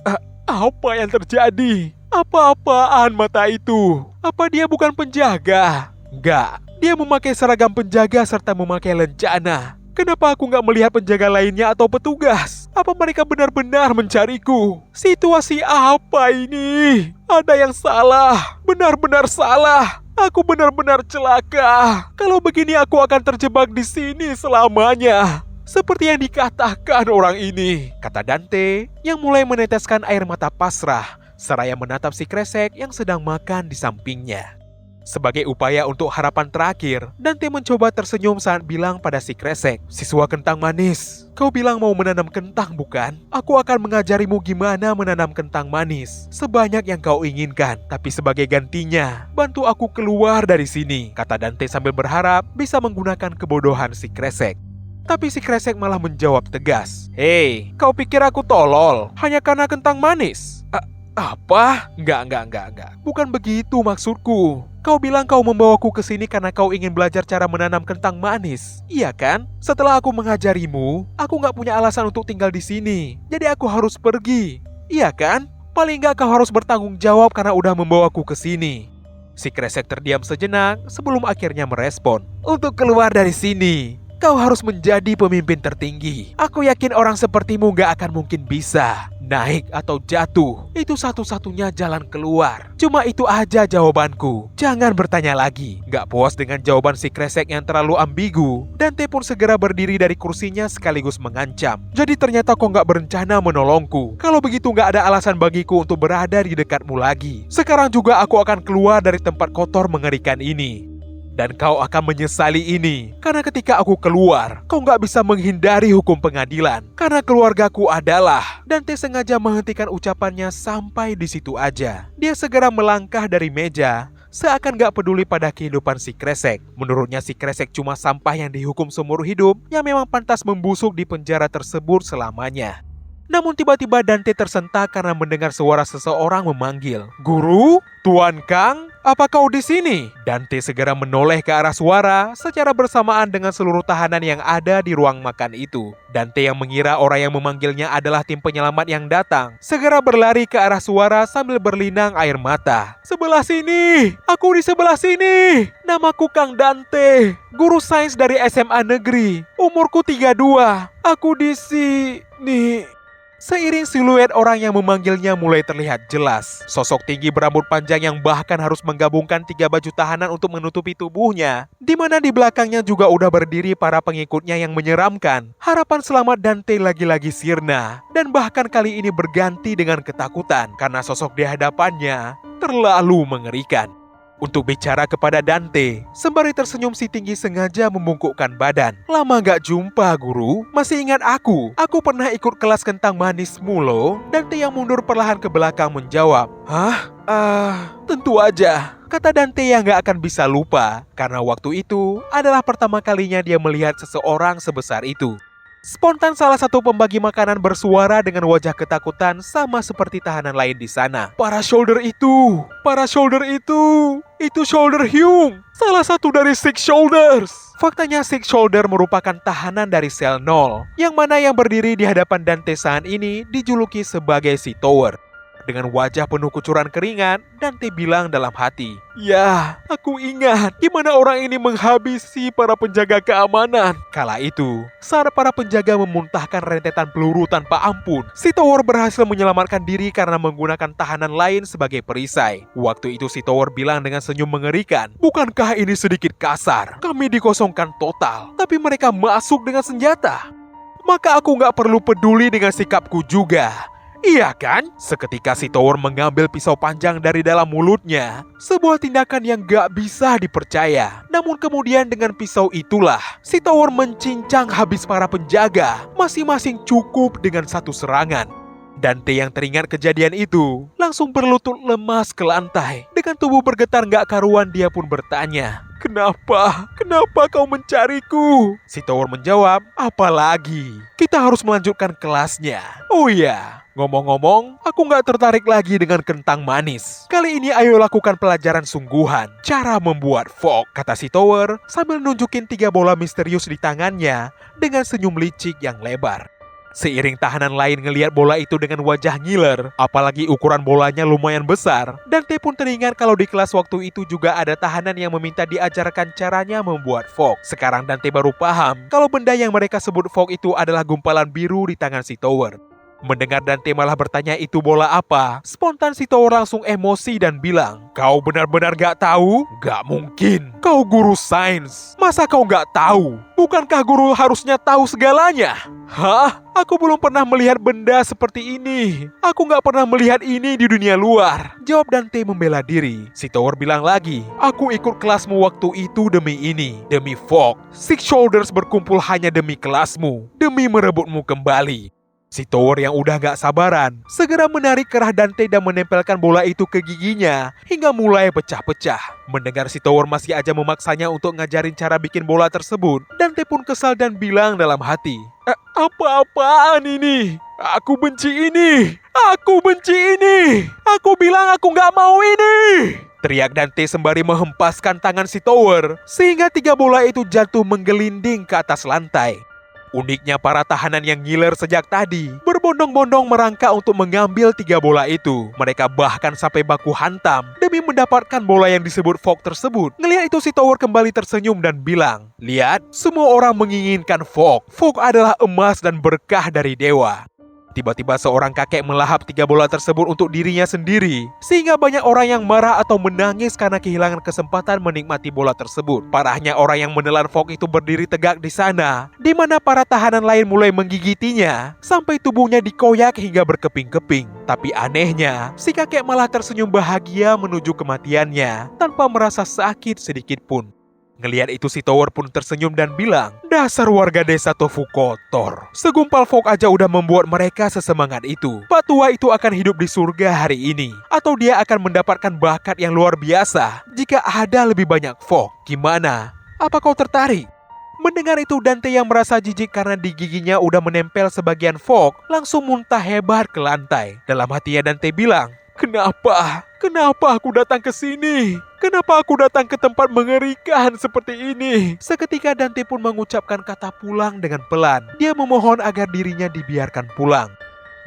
"Apa yang terjadi? Apa-apaan mata itu? Apa dia bukan penjaga?" Enggak, dia memakai seragam penjaga serta memakai lencana. Kenapa aku nggak melihat penjaga lainnya atau petugas? Apa mereka benar-benar mencariku? Situasi apa ini? Ada yang salah, benar-benar salah. Aku benar-benar celaka. Kalau begini aku akan terjebak di sini selamanya. Seperti yang dikatakan orang ini, kata Dante yang mulai meneteskan air mata pasrah seraya menatap si kresek yang sedang makan di sampingnya. Sebagai upaya untuk harapan terakhir, Dante mencoba tersenyum saat bilang pada si kresek, "Siswa kentang manis, kau bilang mau menanam kentang bukan? Aku akan mengajarimu gimana menanam kentang manis sebanyak yang kau inginkan. Tapi sebagai gantinya, bantu aku keluar dari sini," kata Dante sambil berharap bisa menggunakan kebodohan si kresek. Tapi si kresek malah menjawab tegas, "Hei, kau pikir aku tolol hanya karena kentang manis? Apa? Enggak. Bukan begitu maksudku. Kau bilang kau membawaku ke sini karena kau ingin belajar cara menanam kentang manis, iya kan? Setelah aku mengajarimu, aku nggak punya alasan untuk tinggal di sini. Jadi aku harus pergi, iya kan? Paling nggak kau harus bertanggung jawab karena udah membawaku ke sini." Si kresek terdiam sejenak sebelum akhirnya merespon, "Untuk keluar dari sini, kau harus menjadi pemimpin tertinggi. Aku yakin orang sepertimu gak akan mungkin bisa. Naik atau jatuh, itu satu-satunya jalan keluar. Cuma itu aja jawabanku. Jangan bertanya lagi." Gak puas dengan jawaban si kresek yang terlalu ambigu, Dante pun segera berdiri dari kursinya sekaligus mengancam, "Jadi ternyata kau gak berencana menolongku. Kalau begitu gak ada alasan bagiku untuk berada di dekatmu lagi. Sekarang juga aku akan keluar dari tempat kotor mengerikan ini." Dan kau akan menyesali ini, karena ketika aku keluar, kau nggak bisa menghindari hukum pengadilan. Karena keluargaku adalah... Dante sengaja menghentikan ucapannya sampai di situ aja. Dia segera melangkah dari meja, seakan gak peduli pada kehidupan si kresek. Menurutnya si kresek cuma sampah yang dihukum seumur hidup, yang memang pantas membusuk di penjara tersebut selamanya. Namun tiba-tiba Dante tersentak karena mendengar suara seseorang memanggil, "Guru? Tuan Kang? Apa kau di sini?" Dante segera menoleh ke arah suara secara bersamaan dengan seluruh tahanan yang ada di ruang makan itu. Dante yang mengira orang yang memanggilnya adalah tim penyelamat yang datang, segera berlari ke arah suara sambil berlinang air mata. "Sebelah sini! Aku di sebelah sini! Namaku Kang Dante, guru sains dari SMA negeri. Umurku 32. Aku di sini." Seiring siluet orang yang memanggilnya mulai terlihat jelas. Sosok tinggi berambut panjang yang bahkan harus menggabungkan 3 baju tahanan untuk menutupi tubuhnya. Di mana di belakangnya juga udah berdiri para pengikutnya yang menyeramkan. Harapan selamat Dante lagi-lagi sirna. Dan bahkan kali ini berganti dengan ketakutan. Karena sosok di hadapannya terlalu mengerikan. Untuk bicara kepada Dante, sembari tersenyum si tinggi sengaja membungkukkan badan. "Lama gak jumpa, guru. Masih ingat aku? Aku pernah ikut kelas kentang manismu loh." Dante yang mundur perlahan ke belakang menjawab, "Hah? Tentu aja," kata Dante yang gak akan bisa lupa. Karena waktu itu adalah pertama kalinya dia melihat seseorang sebesar itu. Spontan salah satu pembagi makanan bersuara dengan wajah ketakutan sama seperti tahanan lain di sana. Para shoulder itu Shoulder Hyung, salah satu dari Six Shoulders." Faktanya Six Shoulder merupakan tahanan dari sel 0, yang mana yang berdiri di hadapan Dante saat ini dijuluki sebagai si Tower. Dengan wajah penuh kucuran keringat, Dante bilang dalam hati, "Ya, aku ingat gimana orang ini menghabisi para penjaga keamanan." Kala itu, saat para penjaga memuntahkan rentetan peluru tanpa ampun, si Tower berhasil menyelamatkan diri karena menggunakan tahanan lain sebagai perisai. Waktu itu si Tower bilang dengan senyum mengerikan, "Bukankah ini sedikit kasar? Kami dikosongkan total, tapi mereka masuk dengan senjata. Maka aku gak perlu peduli dengan sikapku juga. Iya kan?" Seketika si Tower mengambil pisau panjang dari dalam mulutnya. Sebuah tindakan yang gak bisa dipercaya. Namun kemudian dengan pisau itulah si Tower mencincang habis para penjaga, masing-masing cukup dengan satu serangan. Dante yang teringat kejadian itu langsung berlutut lemas ke lantai. Dengan tubuh bergetar gak karuan dia pun bertanya, Kenapa kau mencariku?" Si Tower menjawab, "Apalagi, kita harus melanjutkan kelasnya. Oh iya, ngomong-ngomong, aku gak tertarik lagi dengan kentang manis. Kali ini ayo lakukan pelajaran sungguhan, cara membuat fog," kata si Tower sambil nunjukin 3 bola misterius di tangannya dengan senyum licik yang lebar. Seiring tahanan lain ngelihat bola itu dengan wajah ngiler, apalagi ukuran bolanya lumayan besar, Dante pun teringat kalau di kelas waktu itu juga ada tahanan yang meminta diajarkan caranya membuat fog. Sekarang Dante baru paham kalau benda yang mereka sebut fog itu adalah gumpalan biru di tangan si Tower. Mendengar Dante malah bertanya itu bola apa, spontan si Tower langsung emosi dan bilang, "Kau benar-benar gak tahu? Gak mungkin. Kau guru sains. Masa kau gak tahu? Bukankah guru harusnya tahu segalanya?" "Hah? Aku belum pernah melihat benda seperti ini. Aku gak pernah melihat ini di dunia luar," jawab Dante membela diri. Si Tower bilang lagi, "Aku ikut kelasmu waktu itu demi ini, demi fog. Six Shoulders berkumpul hanya demi kelasmu, demi merebutmu kembali." Si Tower yang udah gak sabaran segera menarik kerah Dante dan menempelkan bola itu ke giginya hingga mulai pecah-pecah. Mendengar si Tower masih aja memaksanya untuk ngajarin cara bikin bola tersebut, Dante pun kesal dan bilang dalam hati, Apa-apaan ini? Aku benci ini! Aku benci ini! Aku bilang aku gak mau ini!" Teriak Dante sembari menghempaskan tangan si Tower sehingga 3 bola itu jatuh menggelinding ke atas lantai. Uniknya para tahanan yang ngiler sejak tadi berbondong-bondong merangkak untuk mengambil 3 bola itu. Mereka bahkan sampai baku hantam demi mendapatkan bola yang disebut fog tersebut. Ngelihat itu si Tower kembali tersenyum dan bilang, "Lihat, semua orang menginginkan fog. Fog adalah emas dan berkah dari dewa." Tiba-tiba seorang kakek melahap 3 bola tersebut untuk dirinya sendiri, sehingga banyak orang yang marah atau menangis karena kehilangan kesempatan menikmati bola tersebut. Parahnya orang yang menelan fog itu berdiri tegak di sana, di mana para tahanan lain mulai menggigitinya, sampai tubuhnya dikoyak hingga berkeping-keping. Tapi anehnya, si kakek malah tersenyum bahagia menuju kematiannya, tanpa merasa sakit sedikit pun. Ngelihat itu si Tower pun tersenyum dan bilang, dasar warga desa tofu kotor. Segumpal fog aja udah membuat mereka sesemangat itu. Pak tua itu akan hidup di surga hari ini. Atau dia akan mendapatkan bakat yang luar biasa jika ada lebih banyak fog. Gimana? Apa kau tertarik? Mendengar itu Dante yang merasa jijik karena di giginya udah menempel sebagian fog langsung muntah hebat ke lantai. Dalam hatinya Dante bilang, kenapa? Kenapa aku datang ke sini? Kenapa aku datang ke tempat mengerikan seperti ini? Seketika Dante pun mengucapkan kata pulang dengan pelan. Dia memohon agar dirinya dibiarkan pulang.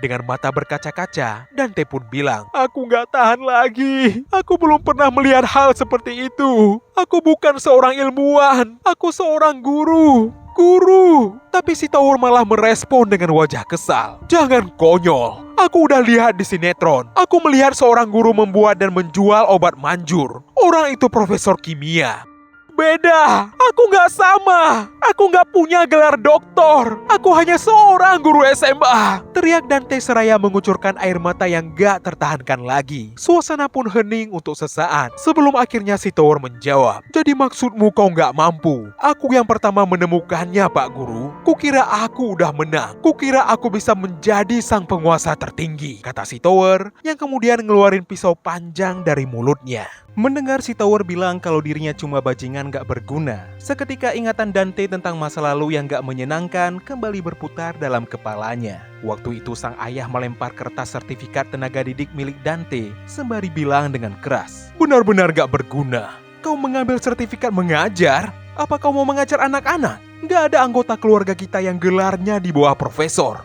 Dengan mata berkaca-kaca, Dante pun bilang, aku gak tahan lagi. Aku belum pernah melihat hal seperti itu. Aku bukan seorang ilmuwan. Aku seorang guru. Guru. Tapi si Tower malah merespon dengan wajah kesal. Jangan konyol. Aku udah lihat di sinetron. Aku melihat seorang guru membuat dan menjual obat manjur. Orang itu profesor kimia. Beda, aku gak sama. Aku gak punya gelar doktor. Aku hanya seorang guru SMA. Teriak Dante seraya mengucurkan air mata yang gak tertahankan lagi. Suasana pun hening untuk sesaat. Sebelum akhirnya si Tower menjawab, jadi maksudmu kau gak mampu? Aku yang pertama menemukannya, Pak Guru. Kukira aku udah menang. Kukira aku bisa menjadi sang penguasa tertinggi, kata si Tower yang kemudian ngeluarin pisau panjang dari mulutnya. Mendengar si Tower bilang kalau dirinya cuma bajingan gak berguna, seketika ingatan Dante tentang masa lalu yang gak menyenangkan kembali berputar dalam kepalanya. Waktu itu sang ayah melempar kertas sertifikat tenaga didik milik Dante sembari bilang dengan keras, benar-benar gak berguna. Kau mengambil sertifikat mengajar? Apa kau mau mengajar anak-anak? Gak ada anggota keluarga kita yang gelarnya di bawah profesor.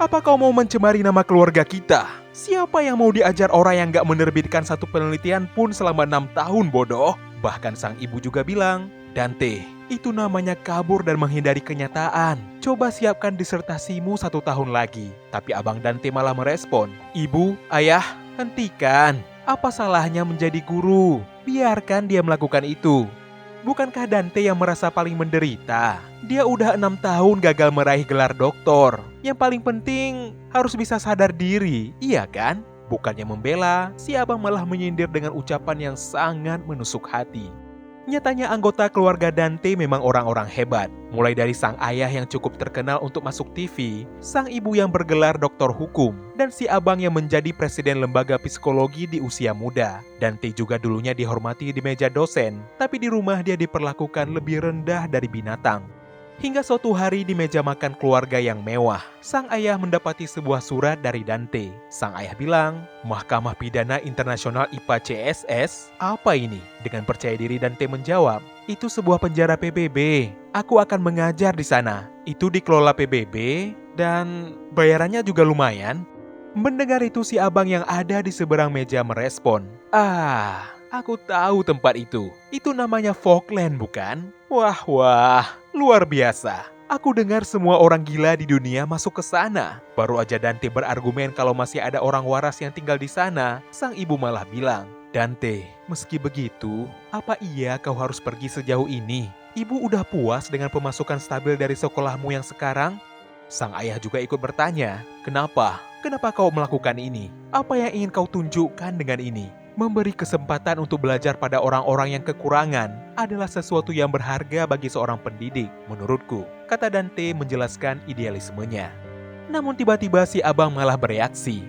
Apa kau mau mencemari nama keluarga kita? Siapa yang mau diajar orang yang gak menerbitkan satu penelitian pun selama 6 tahun, bodoh? Bahkan sang ibu juga bilang, Dante, itu namanya kabur dan menghindari kenyataan. Coba siapkan disertasimu 1 tahun lagi. Tapi abang Dante malah merespon, Ibu, ayah, hentikan. Apa salahnya menjadi guru? Biarkan dia melakukan itu. Bukankah Dante yang merasa paling menderita? Dia udah 6 tahun gagal meraih gelar doktor. Yang paling penting harus bisa sadar diri, iya kan? Bukannya membela, si abang malah menyindir dengan ucapan yang sangat menusuk hati. Nyatanya anggota keluarga Dante memang orang-orang hebat. Mulai dari sang ayah yang cukup terkenal untuk masuk TV, sang ibu yang bergelar doktor hukum, dan si abang yang menjadi presiden lembaga psikologi di usia muda. Dante juga dulunya dihormati di meja dosen, tapi di rumah dia diperlakukan lebih rendah dari binatang. Hingga suatu hari di meja makan keluarga yang mewah, sang ayah mendapati sebuah surat dari Dante. Sang ayah bilang, Mahkamah Pidana Internasional IPA CSS? Apa ini? Dengan percaya diri Dante menjawab, itu sebuah penjara PBB. Aku akan mengajar di sana. Itu dikelola PBB dan bayarannya juga lumayan. Mendengar itu si abang yang ada di seberang meja merespon, aku tahu tempat itu. Itu namanya Falkland, bukan? Wah, luar biasa. Aku dengar semua orang gila di dunia masuk ke sana. Baru aja Dante berargumen kalau masih ada orang waras yang tinggal di sana, sang ibu malah bilang, Dante, meski begitu, apa iya kau harus pergi sejauh ini? Ibu udah puas dengan pemasukan stabil dari sekolahmu yang sekarang? Sang ayah juga ikut bertanya, kenapa? Kenapa kau melakukan ini? Apa yang ingin kau tunjukkan dengan ini? Memberi kesempatan untuk belajar pada orang-orang yang kekurangan adalah sesuatu yang berharga bagi seorang pendidik, menurutku, kata Dante menjelaskan idealismenya. Namun tiba-tiba si abang malah bereaksi.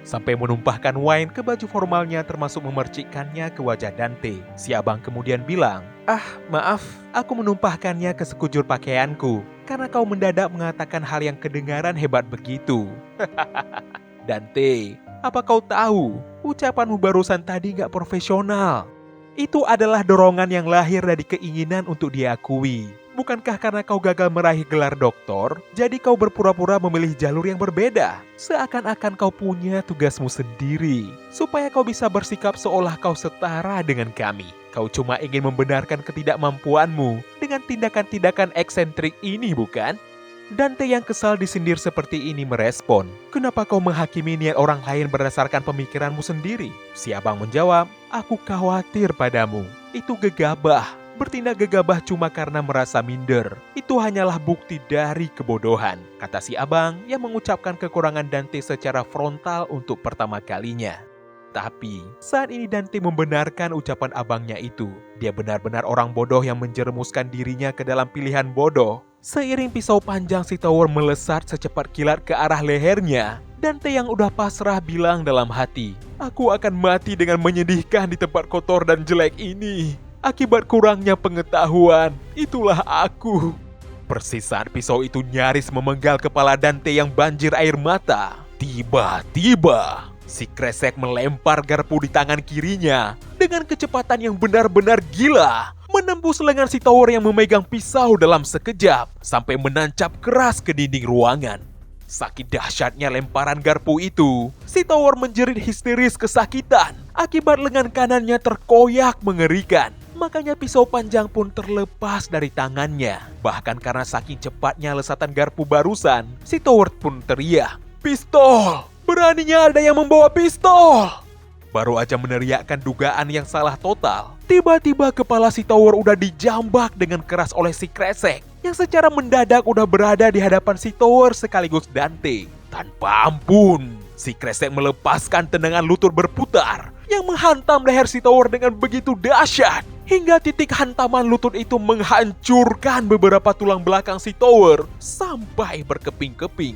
Sampai menumpahkan wine ke baju formalnya termasuk memercikkannya ke wajah Dante. Si abang kemudian bilang, maaf, aku menumpahkannya ke sekujur pakaianku karena kau mendadak mengatakan hal yang kedengaran hebat begitu. Dante, apa kau tahu, ucapanmu barusan tadi gak profesional. Itu adalah dorongan yang lahir dari keinginan untuk diakui. Bukankah karena kau gagal meraih gelar doktor, jadi kau berpura-pura memilih jalur yang berbeda? Seakan-akan kau punya tugasmu sendiri, supaya kau bisa bersikap seolah kau setara dengan kami. Kau cuma ingin membenarkan ketidakmampuanmu dengan tindakan-tindakan eksentrik ini, bukan? Dante yang kesal disindir seperti ini merespon, kenapa kau menghakimi niat orang lain berdasarkan pemikiranmu sendiri? Si abang menjawab, aku khawatir padamu. Itu gegabah. Bertindak gegabah cuma karena merasa minder. Itu hanyalah bukti dari kebodohan, kata si abang yang mengucapkan kekurangan Dante secara frontal untuk pertama kalinya. Tapi saat ini Dante membenarkan ucapan abangnya itu. Dia benar-benar orang bodoh yang menjerumuskan dirinya ke dalam pilihan bodoh. Seiring pisau panjang si tower melesat secepat kilat ke arah lehernya, Dante yang udah pasrah bilang dalam hati, "Aku akan mati dengan menyedihkan di tempat kotor dan jelek ini. Akibat kurangnya pengetahuan, itulah aku." Persis saat pisau itu nyaris memenggal kepala Dante yang banjir air mata, tiba-tiba si kresek melempar garpu di tangan kirinya dengan kecepatan yang benar-benar gila, menembus lengan si tower yang memegang pisau dalam sekejap sampai menancap keras ke dinding ruangan. Sakit dahsyatnya lemparan garpu itu, si tower menjerit histeris kesakitan akibat lengan kanannya terkoyak mengerikan. Makanya pisau panjang pun terlepas dari tangannya. Bahkan karena saking cepatnya lesatan garpu barusan, si tower pun teriak, "Pistol! Beraninya ada yang membawa pistol!" Baru aja meneriakkan dugaan yang salah total, tiba-tiba kepala si tower udah dijambak dengan keras oleh si kresek, yang secara mendadak udah berada di hadapan si tower sekaligus Dante. Tanpa ampun, si kresek melepaskan tendangan lutut berputar yang menghantam leher si tower dengan begitu dahsyat, hingga titik hantaman lutut itu menghancurkan beberapa tulang belakang si tower sampai berkeping-keping.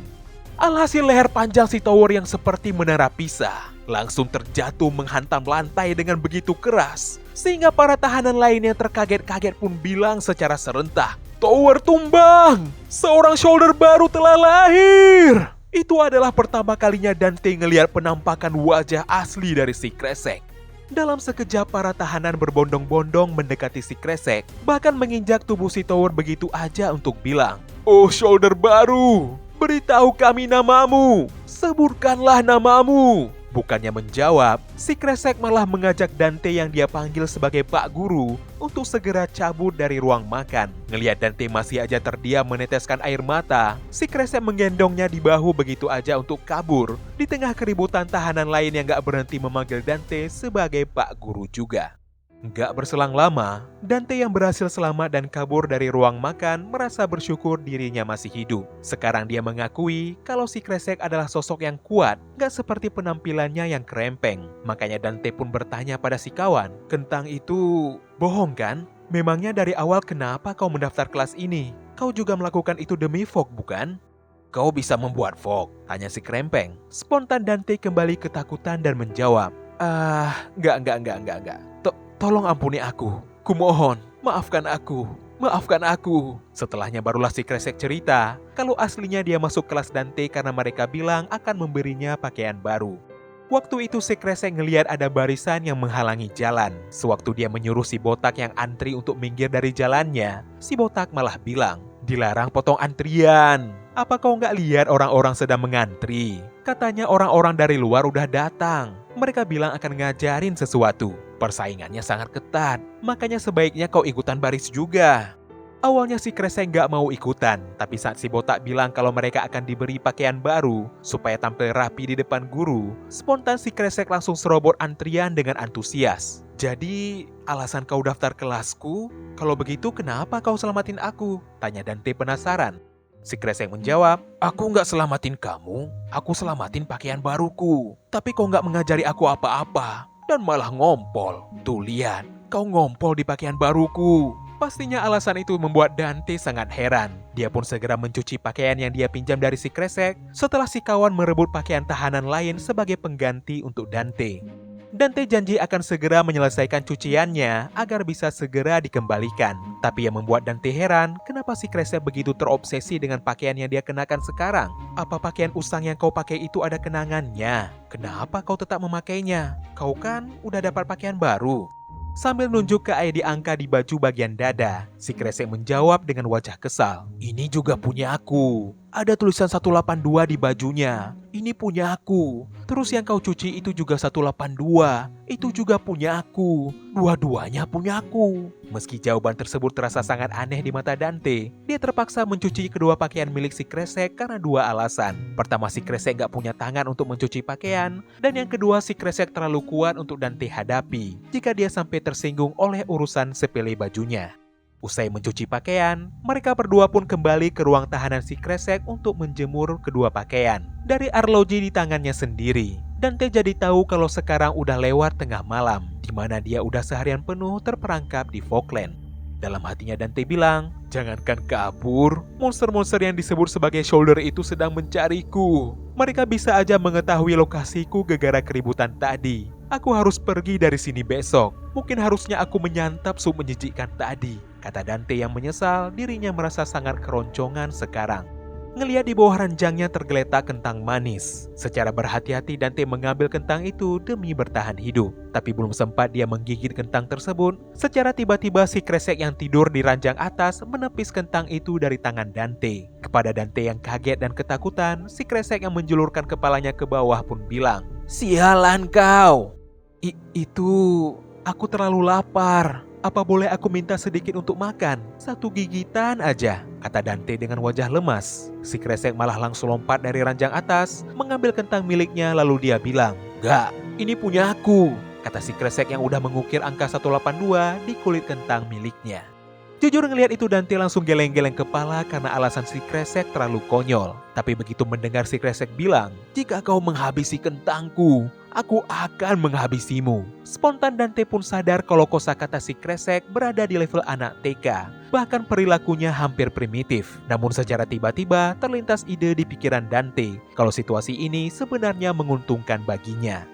Alhasil leher panjang si tower yang seperti menara pisah langsung terjatuh menghantam lantai dengan begitu keras, sehingga para tahanan lain yang terkaget-kaget pun bilang secara serentak, "Tower tumbang! Seorang shoulder baru telah lahir!" Itu adalah pertama kalinya Dante ngelihat penampakan wajah asli dari si kresek. Dalam sekejap para tahanan berbondong-bondong mendekati si kresek, bahkan menginjak tubuh si tower begitu aja untuk bilang, "Oh shoulder baru, beritahu kami namamu, sebutkanlah namamu." Bukannya menjawab, si kresek malah mengajak Dante yang dia panggil sebagai Pak Guru untuk segera cabut dari ruang makan. Ngelihat Dante masih aja terdiam meneteskan air mata, si kresek menggendongnya di bahu begitu aja untuk kabur di tengah keributan tahanan lain yang gak berhenti memanggil Dante sebagai Pak Guru juga. Gak berselang lama, Dante yang berhasil selamat dan kabur dari ruang makan merasa bersyukur dirinya masih hidup. Sekarang dia mengakui kalau si kresek adalah sosok yang kuat, gak seperti penampilannya yang kerempeng. Makanya Dante pun bertanya pada si kawan, "Kentang itu bohong kan? Memangnya dari awal kenapa kau mendaftar kelas ini? Kau juga melakukan itu demi Fog, bukan?" "Kau bisa membuat Fog?" tanya si kerempeng. Spontan Dante kembali ketakutan dan menjawab, Enggak. Tolong ampuni aku. Kumohon, maafkan aku. Setelahnya barulah si kresek cerita kalau aslinya dia masuk kelas Dante karena mereka bilang akan memberinya pakaian baru. Waktu itu si kresek ngelihat ada barisan yang menghalangi jalan. Sewaktu dia menyuruh si botak yang antri untuk minggir dari jalannya, si botak malah bilang, "Dilarang potong antrian. Apa kau nggak lihat orang-orang sedang mengantri? Katanya orang-orang dari luar udah datang. Mereka bilang akan ngajarin sesuatu. Persaingannya sangat ketat, makanya sebaiknya kau ikutan baris juga." Awalnya si kresek nggak mau ikutan, tapi saat si botak bilang kalau mereka akan diberi pakaian baru supaya tampil rapi di depan guru, spontan si kresek langsung serobot antrian dengan antusias. "Jadi, alasan kau daftar kelasku? Kalau begitu kenapa kau selamatin aku?" tanya Dante penasaran. Si kresek menjawab, "Aku nggak selamatin kamu, aku selamatin pakaian baruku. Tapi kau nggak mengajari aku apa-apa, dan malah ngompol. Tuh lihat, kau ngompol di pakaian baruku." Pastinya alasan itu membuat Dante sangat heran. Dia pun segera mencuci pakaian yang dia pinjam dari si kresek setelah si kawan merebut pakaian tahanan lain sebagai pengganti untuk Dante. Dante janji akan segera menyelesaikan cuciannya agar bisa segera dikembalikan. Tapi yang membuat Dante heran, kenapa si kresek begitu terobsesi dengan pakaian yang dia kenakan sekarang? Apa pakaian usang yang kau pakai itu ada kenangannya? Kenapa kau tetap memakainya? Kau kan udah dapat pakaian baru. Sambil nunjuk ke ID angka di baju bagian dada, si kresek menjawab dengan wajah kesal, "Ini juga punya aku. Ada tulisan 182 di bajunya. Ini punya aku. Terus yang kau cuci itu juga 182. Itu juga punya aku. Dua-duanya punya aku." Meski jawaban tersebut terasa sangat aneh di mata Dante, dia terpaksa mencuci kedua pakaian milik si kresek karena dua alasan. Pertama, si kresek gak punya tangan untuk mencuci pakaian. Dan yang kedua, si kresek terlalu kuat untuk Dante hadapi jika dia sampai tersinggung oleh urusan sepele bajunya. Usai mencuci pakaian, mereka berdua pun kembali ke ruang tahanan si kresek untuk menjemur kedua pakaian dari arloji di tangannya sendiri. Dante jadi tahu kalau sekarang udah lewat tengah malam, di mana dia udah seharian penuh terperangkap di Falkland. Dalam hatinya Dante bilang, jangankan kabur, monster-monster yang disebut sebagai shoulder itu sedang mencariku. Mereka bisa aja mengetahui lokasiku gara-gara keributan tadi. Aku harus pergi dari sini besok. Mungkin harusnya aku menyantap sup menjijikkan tadi, kata Dante yang menyesal dirinya merasa sangat keroncongan sekarang. Ngelihat di bawah ranjangnya tergeletak kentang manis. Secara berhati-hati Dante mengambil kentang itu demi bertahan hidup. Tapi belum sempat dia menggigit kentang tersebut, secara tiba-tiba si kresek yang tidur di ranjang atas menepis kentang itu dari tangan Dante. Kepada Dante yang kaget dan ketakutan, si kresek yang menjulurkan kepalanya ke bawah pun bilang, "Sialan kau! Itu... aku terlalu lapar. Apa boleh aku minta sedikit untuk makan? 1 gigitan aja," kata Dante dengan wajah lemas. Si kresek malah langsung lompat dari ranjang atas, mengambil kentang miliknya lalu dia bilang, "Gak, ini punya aku," kata si kresek yang udah mengukir angka 182 di kulit kentang miliknya. Jujur ngelihat itu Dante langsung geleng-geleng kepala karena alasan si kresek terlalu konyol. Tapi begitu mendengar si kresek bilang, "Jika kau menghabisi kentangku, aku akan menghabisimu." Spontan Dante pun sadar kalau kosakata si kresek berada di level anak TK. Bahkan perilakunya hampir primitif. Namun secara tiba-tiba terlintas ide di pikiran Dante kalau situasi ini sebenarnya menguntungkan baginya.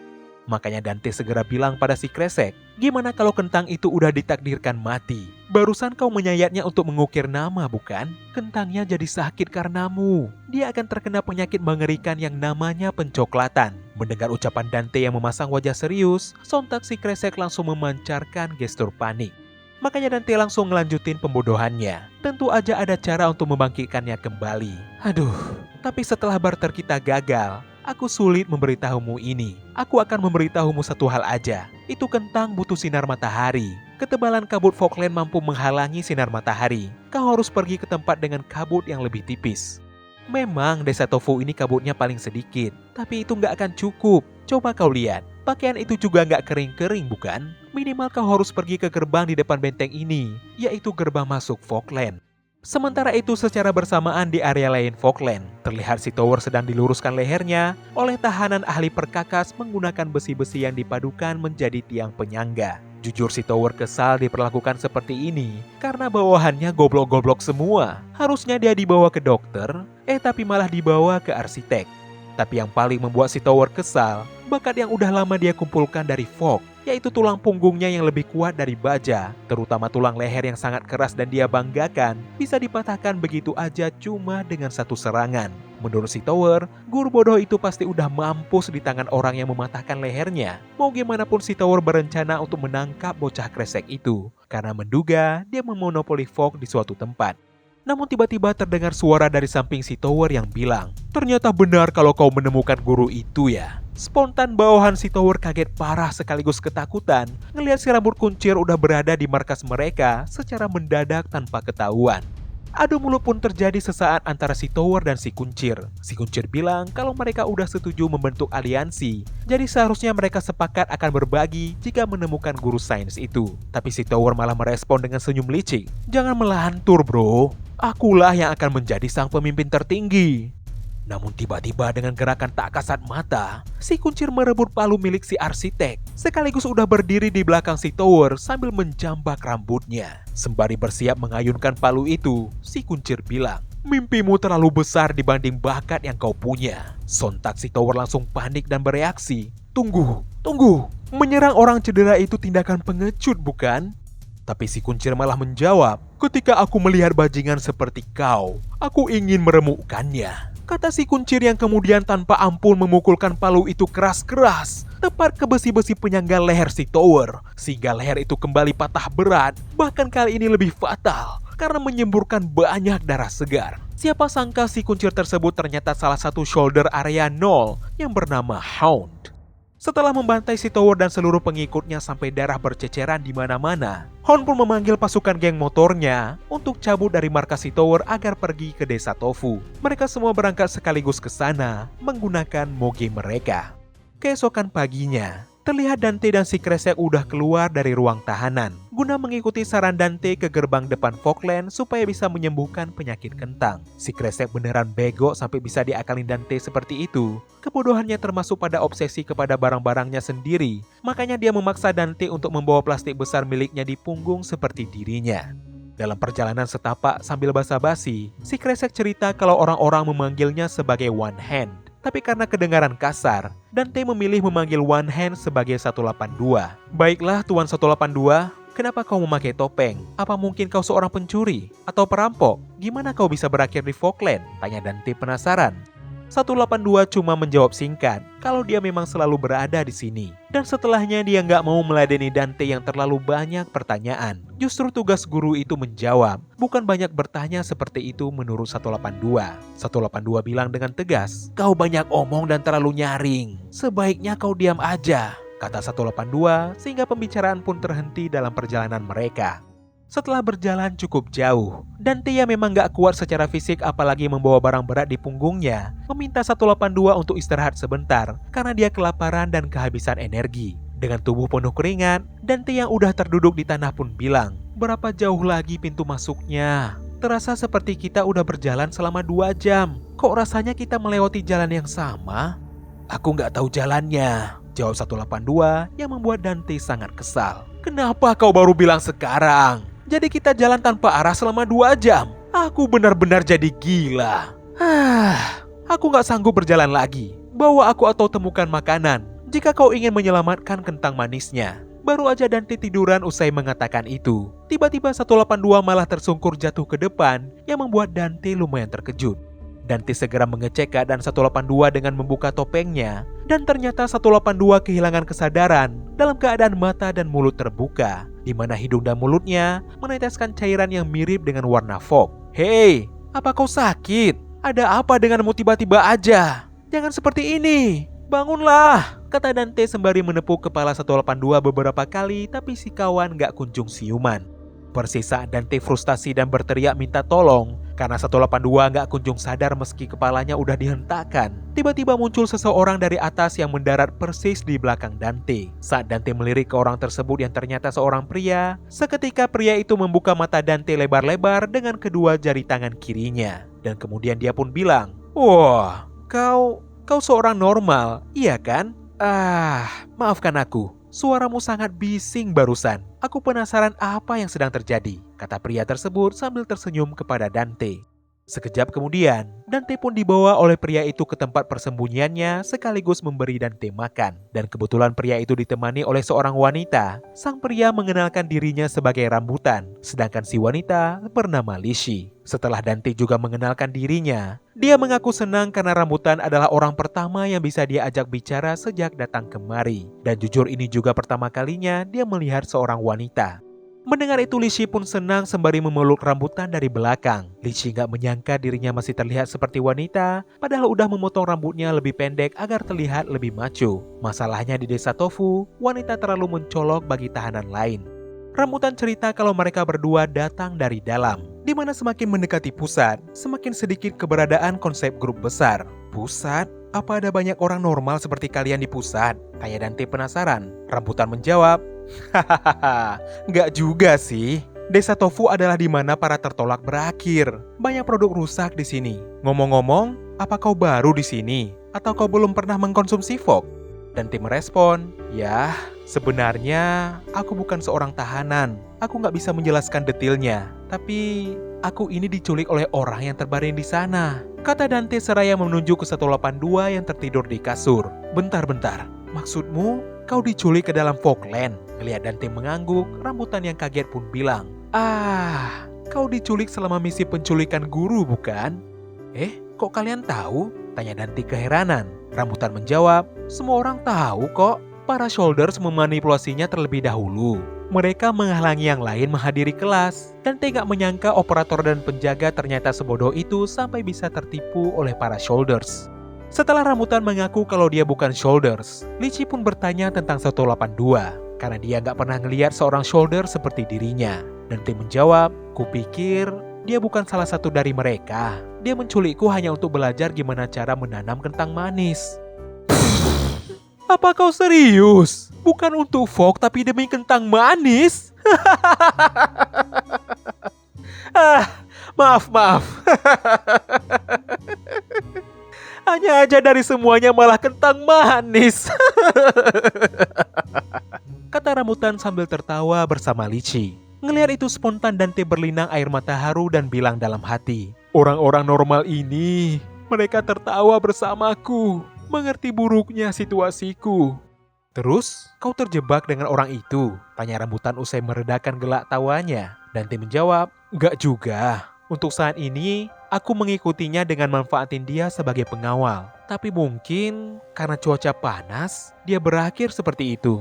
Makanya Dante segera bilang pada si kresek, "Gimana kalau kentang itu udah ditakdirkan mati? Barusan kau menyayatnya untuk mengukir nama, bukan? Kentangnya jadi sakit karenamu. Dia akan terkena penyakit mengerikan yang namanya pencoklatan." Mendengar ucapan Dante yang memasang wajah serius, sontak si kresek langsung memancarkan gestur panik. Makanya Dante langsung ngelanjutin pembodohannya. Tentu aja ada cara untuk membangkitkannya kembali. Aduh, tapi setelah barter kita gagal, aku sulit memberitahumu ini. Aku akan memberitahumu satu hal aja. Itu kentang butuh sinar matahari. Ketebalan kabut Falkland mampu menghalangi sinar matahari. Kau harus pergi ke tempat dengan kabut yang lebih tipis. Memang desa Tofu ini kabutnya paling sedikit, tapi itu nggak akan cukup. Coba kau lihat, pakaian itu juga nggak kering-kering bukan? Minimal kau harus pergi ke gerbang di depan benteng ini, yaitu gerbang masuk Falkland. Sementara itu secara bersamaan di area lain Falkland, terlihat si Tower sedang diluruskan lehernya oleh tahanan ahli perkakas menggunakan besi-besi yang dipadukan menjadi tiang penyangga. Jujur si Tower kesal diperlakukan seperti ini karena bawahannya goblok-goblok semua. Harusnya dia dibawa ke dokter, tapi malah dibawa ke arsitek. Tapi yang paling membuat si Tower kesal, bakat yang udah lama dia kumpulkan dari Fogg, yaitu tulang punggungnya yang lebih kuat dari baja, terutama tulang leher yang sangat keras dan dia banggakan bisa dipatahkan begitu aja cuma dengan 1 serangan. Menurut si Tower, guru bodoh itu pasti udah mampus di tangan orang yang mematahkan lehernya. Mau gimana pun si Tower berencana untuk menangkap bocah kresek itu, karena menduga dia memonopoli Fogg di suatu tempat. Namun tiba-tiba terdengar suara dari samping si Tower yang bilang, "Ternyata benar kalau kau menemukan guru itu ya." Spontan bawahan si Tower kaget parah sekaligus ketakutan ngelihat si rambut kuncir udah berada di markas mereka secara mendadak tanpa ketahuan. Adu mulut pun terjadi sesaat antara si Tower dan si Kuncir. Si Kuncir bilang kalau mereka udah setuju membentuk aliansi, jadi seharusnya mereka sepakat akan berbagi jika menemukan guru sains itu. Tapi si Tower malah merespon dengan senyum licik, "Jangan melantur bro, akulah yang akan menjadi sang pemimpin tertinggi." Namun tiba-tiba dengan gerakan tak kasat mata, si Kuncir merebut palu milik si arsitek. Sekaligus udah berdiri di belakang si Tower sambil menjambak rambutnya. Sembari bersiap mengayunkan palu itu, si Kuncir bilang, "Mimpimu terlalu besar dibanding bakat yang kau punya." Sontak si Tower langsung panik dan bereaksi, Tunggu. Menyerang orang cedera itu tindakan pengecut bukan?" Tapi si Kuncir malah menjawab, "Ketika aku melihat bajingan seperti kau, aku ingin meremukkannya," kata si Kuncir yang kemudian tanpa ampun memukulkan palu itu keras-keras tepat ke besi-besi penyangga leher si Tower, sehingga leher itu kembali patah berat, bahkan kali ini lebih fatal karena menyemburkan banyak darah segar. Siapa sangka si Kuncir tersebut ternyata salah satu shoulder area 0 yang bernama Hound. Setelah membantai si Tower dan seluruh pengikutnya sampai darah berceceran di mana-mana, Hound pun memanggil pasukan geng motornya untuk cabut dari markas si Tower agar pergi ke desa Tofu. Mereka semua berangkat sekaligus ke sana menggunakan moge mereka. Keesokan paginya, Terlihat Dante dan si kresek udah keluar dari ruang tahanan guna mengikuti saran Dante ke gerbang depan Falkland supaya bisa menyembuhkan penyakit kentang. Si kresek beneran bego sampai bisa diakalin Dante seperti itu. Kebodohannya termasuk pada obsesi kepada barang-barangnya sendiri. Makanya dia memaksa Dante untuk membawa plastik besar miliknya di punggung seperti dirinya. Dalam perjalanan setapak sambil basa-basi, si kresek cerita kalau orang-orang memanggilnya sebagai One Hand. Tapi karena kedengaran kasar, Dante memilih memanggil One Hand sebagai 182. Baiklah Tuan 182, kenapa kau memakai topeng? Apa mungkin kau seorang pencuri? Atau perampok? Gimana kau bisa berakhir di Falkland? Tanya Dante penasaran. 182 cuma menjawab singkat kalau dia memang selalu berada di sini. Dan setelahnya dia nggak mau meladeni Dante yang terlalu banyak pertanyaan. Justru tugas guru itu menjawab, bukan banyak bertanya seperti itu menurut 182. 182 bilang dengan tegas, "Kau banyak omong dan terlalu nyaring. Sebaiknya kau diam aja," kata 182 sehingga pembicaraan pun terhenti dalam perjalanan mereka. Setelah berjalan cukup jauh, Dante yang memang gak kuat secara fisik apalagi membawa barang berat di punggungnya, meminta 182 untuk istirahat sebentar karena dia kelaparan dan kehabisan energi. Dengan tubuh penuh keringat, Dante yang udah terduduk di tanah pun bilang, "Berapa jauh lagi pintu masuknya? Terasa seperti kita udah berjalan selama 2 jam. Kok rasanya kita melewati jalan yang sama?" "Aku gak tahu jalannya," jawab 182 yang membuat Dante sangat kesal. "Kenapa kau baru bilang sekarang? Jadi kita jalan tanpa arah selama 2 jam. Aku benar-benar jadi gila. Aku gak sanggup berjalan lagi. Bawa aku atau temukan makanan jika kau ingin menyelamatkan kentang manisnya." Baru aja Dante tiduran usai mengatakan itu. Tiba-tiba 182 malah tersungkur jatuh ke depan yang membuat Dante lumayan terkejut. Dante segera mengecek keadaan 182 dengan membuka topengnya. Dan ternyata 182 kehilangan kesadaran dalam keadaan mata dan mulut terbuka, di mana hidung dan mulutnya meneteskan cairan yang mirip dengan warna fog. "Hei, apa kau sakit? Ada apa denganmu tiba-tiba aja? Jangan seperti ini. Bangunlah," kata Dante sembari menepuk kepala 182 beberapa kali, tapi si kawan gak kunjung siuman. Persis saat Dante frustasi dan berteriak minta tolong karena 182 gak kunjung sadar meski kepalanya udah dihentakkan, tiba-tiba muncul seseorang dari atas yang mendarat persis di belakang Dante. Saat Dante melirik ke orang tersebut yang ternyata seorang pria, seketika pria itu membuka mata Dante lebar-lebar dengan kedua jari tangan kirinya. Dan kemudian dia pun bilang, "Wah, kau seorang normal, iya kan? Maafkan aku. Suaramu sangat bising barusan. Aku penasaran apa yang sedang terjadi," kata pria tersebut sambil tersenyum kepada Dante. Sekejap kemudian, Dante pun dibawa oleh pria itu ke tempat persembunyiannya sekaligus memberi Dante makan. Dan kebetulan pria itu ditemani oleh seorang wanita. Sang pria mengenalkan dirinya sebagai Rambutan, sedangkan si wanita bernama Lishi. Setelah Dante juga mengenalkan dirinya, dia mengaku senang karena Rambutan adalah orang pertama yang bisa dia ajak bicara sejak datang kemari. Dan jujur ini juga pertama kalinya dia melihat seorang wanita. Mendengar itu Lishi pun senang sembari memeluk Rambutan dari belakang. Lishi gak menyangka dirinya masih terlihat seperti wanita, padahal udah memotong rambutnya lebih pendek agar terlihat lebih macho. Masalahnya di desa Tofu, wanita terlalu mencolok bagi tahanan lain. Rambutan cerita kalau mereka berdua datang dari dalam, di mana semakin mendekati pusat, semakin sedikit keberadaan konsep grup besar. "Pusat? Apa ada banyak orang normal seperti kalian di pusat?" tanya Dante penasaran. Rambutan menjawab, "Hahaha, nggak juga sih. Desa Tofu adalah di mana para tertolak berakhir. Banyak produk rusak di sini. Ngomong-ngomong, apa kau baru di sini? Atau kau belum pernah mengkonsumsi fog?" Dante merespon, "Ya, sebenarnya aku bukan seorang tahanan. Aku nggak bisa menjelaskan detailnya. Tapi aku ini diculik oleh orang yang terbaring di sana," kata Dante seraya menunjuk ke 182 yang tertidur di kasur. "Bentar, maksudmu kau diculik ke dalam Falkland?" Melihat Dante mengangguk, Rambutan yang kaget pun bilang, "Kau diculik selama misi penculikan guru bukan?" Kok kalian tahu?" tanya Dante keheranan. Rambutan menjawab, "Semua orang tahu kok. Para Shoulders memanipulasinya terlebih dahulu. Mereka menghalangi yang lain menghadiri kelas." Dante gak menyangka operator dan penjaga ternyata sebodoh itu sampai bisa tertipu oleh para Shoulders. Setelah Rambutan mengaku kalau dia bukan Shoulders, Lishi pun bertanya tentang 182 karena dia gak pernah ngelihat seorang Shoulder seperti dirinya. Dante menjawab, "Kupikir dia bukan salah satu dari mereka. Dia menculikku hanya untuk belajar gimana cara menanam kentang manis." "Apa kau serius?" Bukan untuk Fog, tapi demi kentang manis. Maaf. Hanya aja dari semuanya malah kentang manis. Kata rambutan sambil tertawa bersama Lychee. Ngelihat itu spontan Dante berlinang air mata haru dan bilang dalam hati, orang-orang normal ini, mereka tertawa bersamaku, mengerti buruknya situasiku. Terus, kau terjebak dengan orang itu? Tanya rambutan usai meredakan gelak tawanya. Dante menjawab, enggak juga. Untuk saat ini, aku mengikutinya dengan manfaatin dia sebagai pengawal. Tapi mungkin karena cuaca panas, dia berakhir seperti itu.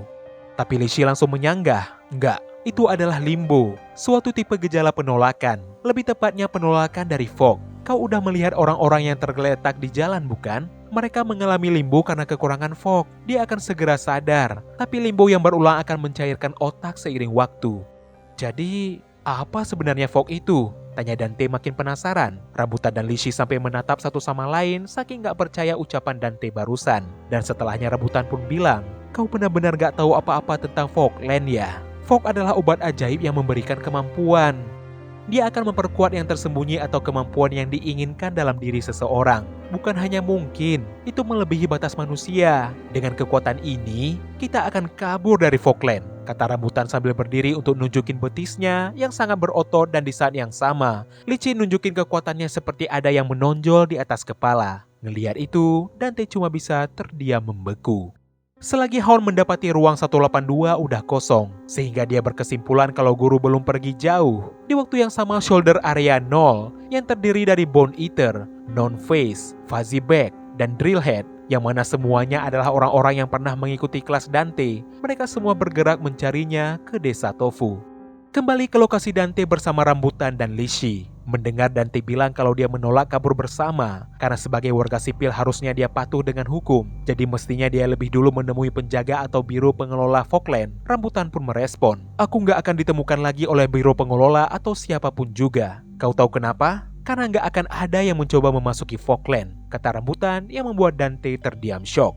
Tapi Lychee langsung menyanggah, enggak, itu adalah limbo, suatu tipe gejala penolakan. Lebih tepatnya penolakan dari Fog. Kau udah melihat orang-orang yang tergeletak di jalan bukan? Mereka mengalami limbo karena kekurangan Fog. Dia akan segera sadar, tapi limbo yang berulang akan mencairkan otak seiring waktu. Jadi, apa sebenarnya Fog itu? Tanya Dante makin penasaran. Rambutan dan Lychee sampai menatap satu sama lain saking gak percaya ucapan Dante barusan. Dan setelahnya rambutan pun bilang, kau benar-benar gak tahu apa-apa tentang Fogland ya? Fog adalah obat ajaib yang memberikan kemampuan. Dia akan memperkuat yang tersembunyi atau kemampuan yang diinginkan dalam diri seseorang. Bukan hanya mungkin, itu melebihi batas manusia. Dengan kekuatan ini, kita akan kabur dari Fogland, kata rambutan sambil berdiri untuk nunjukin betisnya yang sangat berotot. Dan di saat yang sama, Lychee nunjukin kekuatannya seperti ada yang menonjol di atas kepala. Ngelihat itu, Dante cuma bisa terdiam membeku. Selagi Hound mendapati ruang 182 udah kosong, sehingga dia berkesimpulan kalau guru belum pergi jauh. Di waktu yang sama shoulder area 0 yang terdiri dari Bone Eater, Non-Face, Fuzzyback, dan Drillhead, yang mana semuanya adalah orang-orang yang pernah mengikuti kelas Dante. Mereka semua bergerak mencarinya ke desa Tofu. Kembali ke lokasi Dante bersama rambutan dan Lychee. Mendengar Dante bilang kalau dia menolak kabur bersama, karena sebagai warga sipil harusnya dia patuh dengan hukum. Jadi mestinya dia lebih dulu menemui penjaga atau biro pengelola Fogland. Rambutan pun merespon, aku nggak akan ditemukan lagi oleh biro pengelola atau siapapun juga. Kau tahu kenapa? Karena nggak akan ada yang mencoba memasuki Fogland, kata rambutan yang membuat Dante terdiam syok.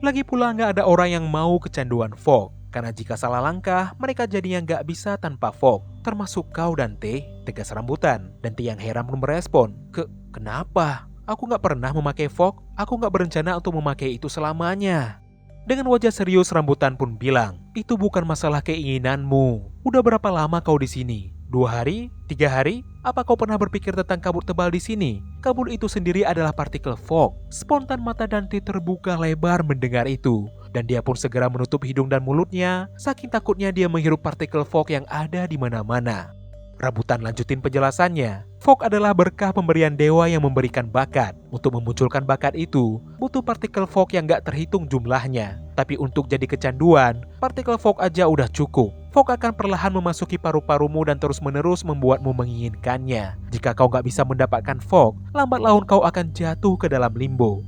Lagi pula nggak ada orang yang mau kecanduan Fog. Karena jika salah langkah, mereka jadinya nggak bisa tanpa Fog. Termasuk kau Dante, tegas rambutan. Dante yang heran pun merespon, kenapa? Aku nggak pernah memakai Fog, aku nggak berencana untuk memakai itu selamanya. Dengan wajah serius rambutan pun bilang, itu bukan masalah keinginanmu. Udah berapa lama kau di sini? 2 hari? 3 hari? Apa kau pernah berpikir tentang kabut tebal di sini? Kabut itu sendiri adalah partikel Fog. Spontan mata Dante terbuka lebar mendengar itu. Dan dia pun segera menutup hidung dan mulutnya, saking takutnya dia menghirup partikel Fog yang ada di mana-mana. Rambutan lanjutin penjelasannya. Fog adalah berkah pemberian dewa yang memberikan bakat. Untuk memunculkan bakat itu, butuh partikel Fog yang gak terhitung jumlahnya. Tapi untuk jadi kecanduan, partikel Fog aja udah cukup. Fog akan perlahan memasuki paru-parumu dan terus-menerus membuatmu menginginkannya. Jika kau gak bisa mendapatkan Fog, lambat laun kau akan jatuh ke dalam limbo.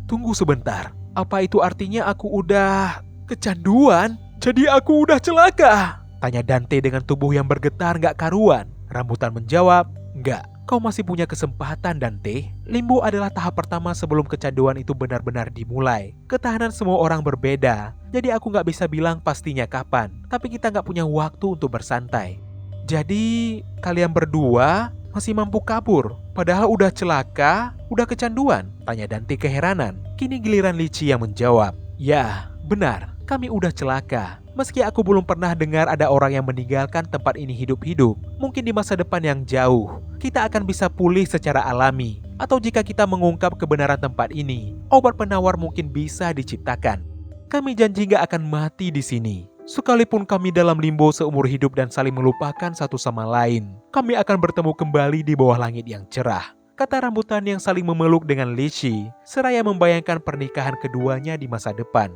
Tunggu sebentar. Apa itu artinya aku udah kecanduan? Jadi aku udah celaka? Tanya Dante dengan tubuh yang bergetar gak karuan. Rambutan menjawab, enggak, kau masih punya kesempatan Dante. Limbo adalah tahap pertama sebelum kecanduan itu benar-benar dimulai. Ketahanan semua orang berbeda, jadi aku gak bisa bilang pastinya kapan. Tapi kita gak punya waktu untuk bersantai. Jadi kalian berdua masih mampu kabur, padahal udah celaka, udah kecanduan? Tanya Dante keheranan. Kini giliran Lychee yang menjawab, ya benar, kami udah celaka. Meski aku belum pernah dengar ada orang yang meninggalkan tempat ini hidup-hidup, mungkin di masa depan yang jauh, kita akan bisa pulih secara alami. Atau jika kita mengungkap kebenaran tempat ini, obat penawar mungkin bisa diciptakan. Kami janji gak akan mati di sini. Sekalipun kami dalam limbo seumur hidup dan saling melupakan satu sama lain, kami akan bertemu kembali di bawah langit yang cerah. Kata rambutan yang saling memeluk dengan Lychee, seraya membayangkan pernikahan keduanya di masa depan.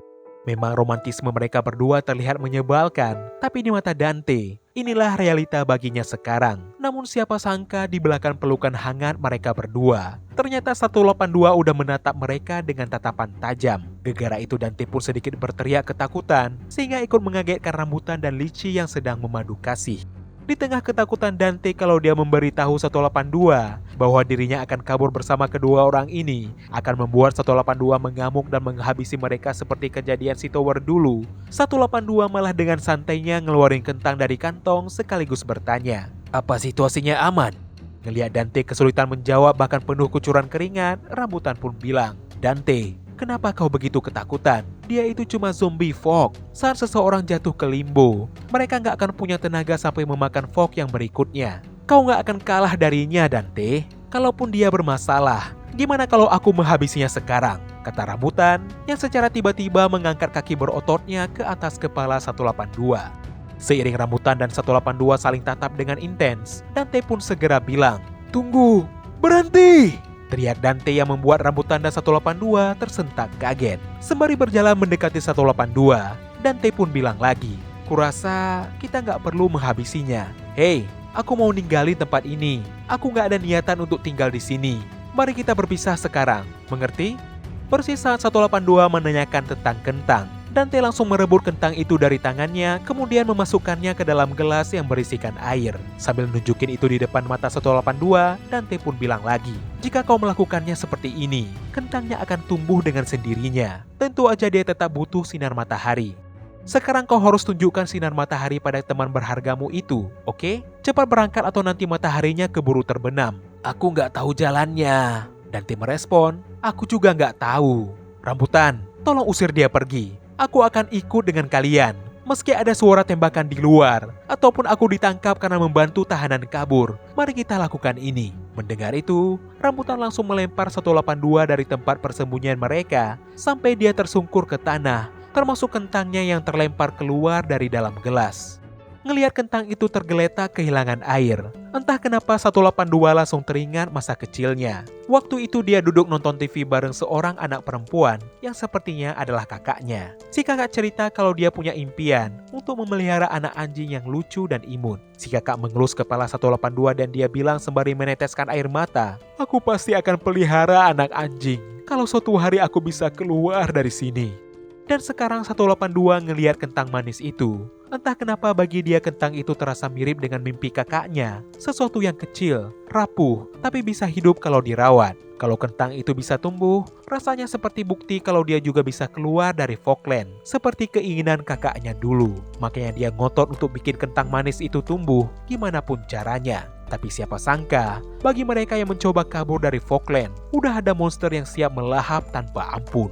Memang romantisme mereka berdua terlihat menyebalkan, tapi di mata Dante, inilah realita baginya sekarang. Namun siapa sangka di belakang pelukan hangat mereka berdua, ternyata 182 udah menatap mereka dengan tatapan tajam. Gegara itu Dante pun sedikit berteriak ketakutan, sehingga ikut mengagetkan rambutan dan Lychee yang sedang memadu kasih. Di tengah ketakutan Dante kalau dia memberitahu 182 bahwa dirinya akan kabur bersama kedua orang ini, akan membuat 182 mengamuk dan menghabisi mereka seperti kejadian si Tower dulu. 182 malah dengan santainya ngeluarin kentang dari kantong sekaligus bertanya, "Apa situasinya aman?" Ngelihat Dante kesulitan menjawab bahkan penuh kucuran keringat, Rambutan pun bilang, "Dante, kenapa kau begitu ketakutan? Dia itu cuma zombie fog. Saat seseorang jatuh ke limbo, mereka nggak akan punya tenaga sampai memakan fog yang berikutnya. Kau nggak akan kalah darinya, Dante. Kalaupun dia bermasalah, gimana kalau aku menghabisinya sekarang?" Kata Rambutan yang secara tiba-tiba mengangkat kaki berototnya ke atas kepala 182. Seiring Rambutan dan 182 saling tatap dengan intens, Dante pun segera bilang, "Tunggu, berhenti!" Teriak Dante yang membuat Rambutan dan 182 tersentak kaget. Sembari berjalan mendekati 182, Dante pun bilang lagi, "Kurasa kita nggak perlu menghabisinya. Hei, aku mau ninggalin tempat ini. Aku nggak ada niatan untuk tinggal di sini. Mari kita berpisah sekarang, mengerti?" Persis saat 182 menanyakan tentang kentang, Dante langsung merebut kentang itu dari tangannya, kemudian memasukkannya ke dalam gelas yang berisikan air. Sambil nunjukin itu di depan mata 182, Dante pun bilang lagi, "Jika kau melakukannya seperti ini, kentangnya akan tumbuh dengan sendirinya. Tentu aja dia tetap butuh sinar matahari. Sekarang kau harus tunjukkan sinar matahari pada teman berhargamu itu, oke? Cepat berangkat atau nanti mataharinya keburu terbenam." "Aku nggak tahu jalannya." Dante merespon, "Aku juga nggak tahu." "Rambutan, tolong usir dia pergi. Aku akan ikut dengan kalian, meski ada suara tembakan di luar, ataupun aku ditangkap karena membantu tahanan kabur. Mari kita lakukan ini." Mendengar itu, Rambutan langsung melempar 182 dari tempat persembunyian mereka, sampai dia tersungkur ke tanah, termasuk kentangnya yang terlempar keluar dari dalam gelas. Ngelihat kentang itu tergeletak kehilangan air, entah kenapa 182 langsung teringat masa kecilnya. Waktu itu dia duduk nonton TV bareng seorang anak perempuan yang sepertinya adalah kakaknya. Si kakak cerita kalau dia punya impian untuk memelihara anak anjing yang lucu dan imut. Si kakak mengelus kepala 182 dan dia bilang sembari meneteskan air mata, "Aku pasti akan pelihara anak anjing kalau suatu hari aku bisa keluar dari sini." Dan sekarang 182 ngelihat kentang manis itu. Entah kenapa bagi dia kentang itu terasa mirip dengan mimpi kakaknya. Sesuatu yang kecil, rapuh, tapi bisa hidup kalau dirawat. Kalau kentang itu bisa tumbuh, rasanya seperti bukti kalau dia juga bisa keluar dari Fogland. Seperti keinginan kakaknya dulu. Makanya dia ngotot untuk bikin kentang manis itu tumbuh, gimana pun caranya. Tapi siapa sangka, bagi mereka yang mencoba kabur dari Fogland, udah ada monster yang siap melahap tanpa ampun.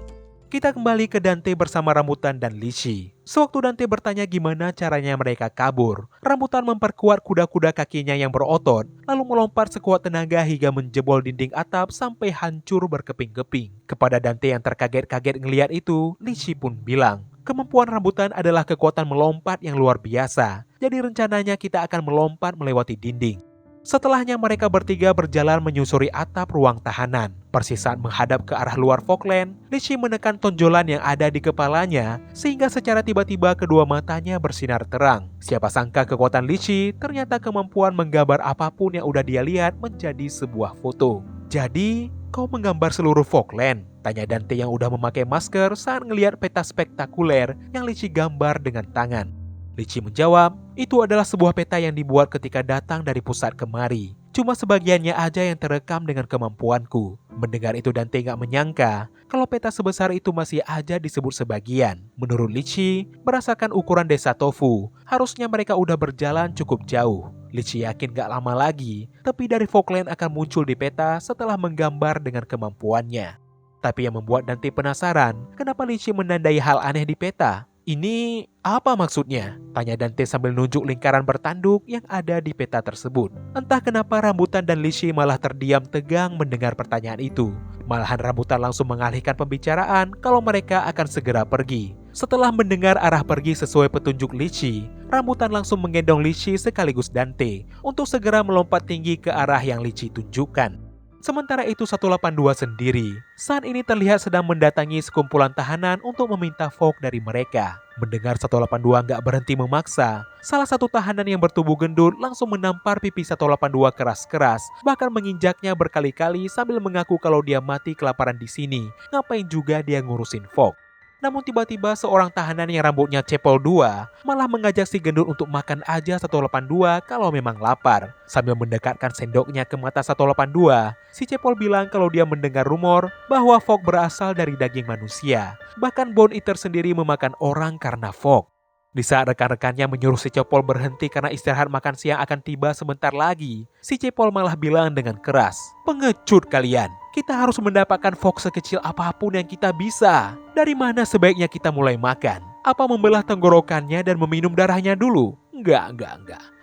Kita kembali ke Dante bersama Rambutan dan Lychee. Sewaktu Dante bertanya gimana caranya mereka kabur, Rambutan memperkuat kuda-kuda kakinya yang berotot, lalu melompat sekuat tenaga hingga menjebol dinding atap sampai hancur berkeping-keping. Kepada Dante yang terkaget-kaget ngeliat itu, Lychee pun bilang, "Kemampuan Rambutan adalah kekuatan melompat yang luar biasa, jadi rencananya kita akan melompat melewati dinding." Setelahnya mereka bertiga berjalan menyusuri atap ruang tahanan. Persis saat menghadap ke arah luar Fogland, Lychee menekan tonjolan yang ada di kepalanya sehingga secara tiba-tiba kedua matanya bersinar terang. Siapa sangka kekuatan Lychee ternyata kemampuan menggambar apapun yang udah dia lihat menjadi sebuah foto. "Jadi, kau menggambar seluruh Fogland?" tanya Dante yang udah memakai masker saat ngelihat peta spektakuler yang Lychee gambar dengan tangan. Lychee menjawab, "Itu adalah sebuah peta yang dibuat ketika datang dari pusat kemari. Cuma sebagiannya aja yang terekam dengan kemampuanku." Mendengar itu Dante gak menyangka kalau peta sebesar itu masih aja disebut sebagian. Menurut Lychee, berdasarkan ukuran desa Tofu, harusnya mereka udah berjalan cukup jauh. Lychee yakin gak lama lagi, tepi dari Fogland akan muncul di peta setelah menggambar dengan kemampuannya. Tapi yang membuat Dante penasaran, kenapa Lychee menandai hal aneh di peta? "Ini apa maksudnya?" tanya Dante sambil nunjuk lingkaran bertanduk yang ada di peta tersebut. Entah kenapa Rambutan dan Lychee malah terdiam tegang mendengar pertanyaan itu. Malahan Rambutan langsung mengalihkan pembicaraan kalau mereka akan segera pergi. Setelah mendengar arah pergi sesuai petunjuk Lychee, Rambutan langsung menggendong Lychee sekaligus Dante untuk segera melompat tinggi ke arah yang Lychee tunjukkan. Sementara itu 182 sendiri saat ini terlihat sedang mendatangi sekumpulan tahanan untuk meminta Fog dari mereka. Mendengar 182 gak berhenti memaksa, salah satu tahanan yang bertubuh gendut langsung menampar pipi 182 keras-keras, bahkan menginjaknya berkali-kali sambil mengaku kalau dia mati kelaparan di sini. Ngapain juga dia ngurusin Fog? Namun tiba-tiba seorang tahanan yang rambutnya cepol 2 malah mengajak si gendut untuk makan aja 182 kalau memang lapar. Sambil mendekatkan sendoknya ke mata 182, si cepol bilang kalau dia mendengar rumor bahwa Fogg berasal dari daging manusia. Bahkan Bone Eater sendiri memakan orang karena Fogg. Di saat rekan-rekannya menyuruh si cepol berhenti karena istirahat makan siang akan tiba sebentar lagi, si cepol malah bilang dengan keras, "Pengecut kalian, kita harus mendapatkan Fogg sekecil apapun yang kita bisa. Dari mana sebaiknya kita mulai makan? Apa membelah tenggorokannya dan meminum darahnya dulu? Enggak.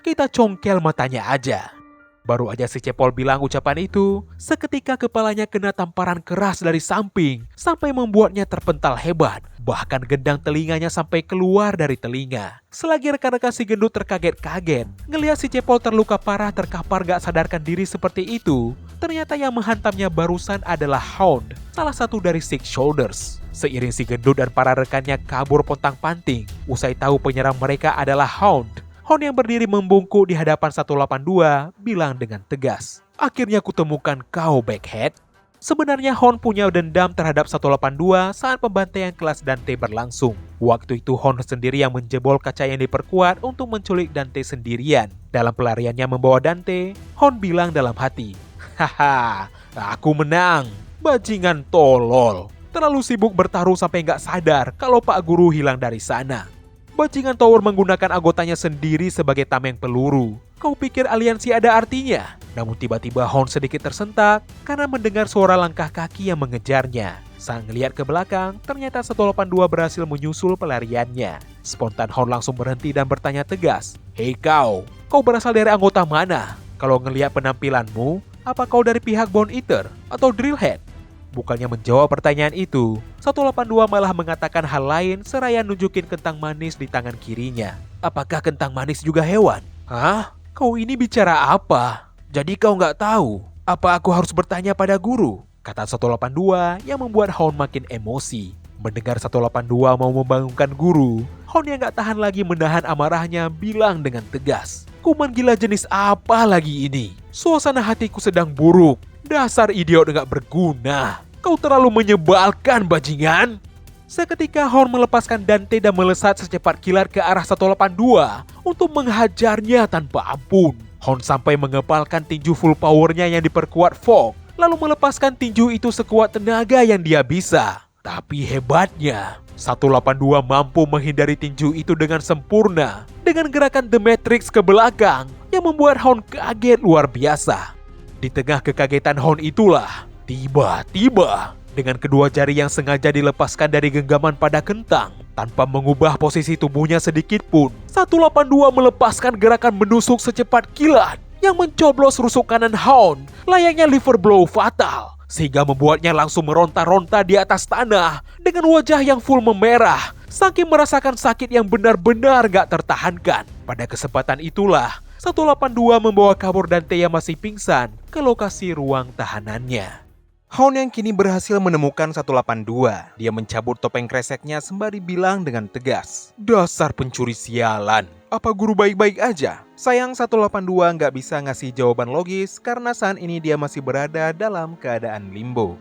Kita congkel matanya aja." Baru aja si cepol bilang ucapan itu, seketika kepalanya kena tamparan keras dari samping sampai membuatnya terpental hebat. Bahkan gendang telinganya sampai keluar dari telinga. Selagi rekan-rekan si gendut terkaget-kaget, ngelihat si cepol terluka parah terkapar gak sadarkan diri seperti itu, ternyata yang menghantamnya barusan adalah Hound, salah satu dari Six Shoulders. Seiring si gendut dan para rekannya kabur pontang-panting, usai tahu penyerang mereka adalah Hound. Hound yang berdiri membungkuk di hadapan 182 bilang dengan tegas, "Akhirnya kutemukan kau, Baghead." Sebenarnya Hound punya dendam terhadap 182 saat pembantaian kelas Dante berlangsung. Waktu itu Hound sendiri yang menjebol kaca yang diperkuat untuk menculik Dante sendirian. Dalam pelariannya membawa Dante, Hound bilang dalam hati, "Haha, aku menang, bajingan tolol. Terlalu sibuk bertaruh sampai gak sadar kalau Pak Guru hilang dari sana. Bajingan Tower menggunakan anggotanya sendiri sebagai tameng peluru. Kau pikir aliansi ada artinya?" Namun tiba-tiba Hound sedikit tersentak karena mendengar suara langkah kaki yang mengejarnya. Saat ngeliat ke belakang, ternyata 182 berhasil menyusul pelariannya. Spontan Hound langsung berhenti dan bertanya tegas, "Hei kau berasal dari anggota mana? Kalau ngeliat penampilanmu, apa kau dari pihak Bone Eater atau Drillhead?" Bukannya menjawab pertanyaan itu, 182 malah mengatakan hal lain seraya nunjukin kentang manis di tangan kirinya. "Apakah kentang manis juga hewan?" "Hah? Kau ini bicara apa? Jadi kau nggak tahu? Apa aku harus bertanya pada guru?" Kata 182 yang membuat Hound makin emosi. Mendengar 182 mau membangunkan guru, Hound yang nggak tahan lagi menahan amarahnya bilang dengan tegas, "Kuman gila jenis apa lagi ini? Suasana hatiku sedang buruk. Dasar idiot nggak berguna. Kau terlalu menyebalkan, bajingan." Seketika Hound melepaskan Dante dan melesat secepat kilat ke arah 182 untuk menghajarnya tanpa ampun. Hound sampai mengepalkan tinju full powernya yang diperkuat Fogg, lalu melepaskan tinju itu sekuat tenaga yang dia bisa. Tapi hebatnya, 182 mampu menghindari tinju itu dengan sempurna dengan gerakan The Matrix ke belakang yang membuat Hound kaget luar biasa. Di tengah kekagetan Hound itulah, tiba-tiba dengan kedua jari yang sengaja dilepaskan dari genggaman pada kentang, tanpa mengubah posisi tubuhnya sedikit pun, 182 melepaskan gerakan menusuk secepat kilat yang mencoblos rusuk kanan Hound layaknya liver blow fatal, sehingga membuatnya langsung meronta-ronta di atas tanah dengan wajah yang full memerah, saking merasakan sakit yang benar-benar gak tertahankan. Pada kesempatan itulah, 182 membawa kabur Dante yang masih pingsan ke lokasi ruang tahanannya. Hound yang kini berhasil menemukan 182. Dia mencabut topeng kreseknya sembari bilang dengan tegas, "Dasar pencuri sialan. Apa guru baik-baik aja?" Sayang 182 nggak bisa ngasih jawaban logis karena saat ini dia masih berada dalam keadaan limbo.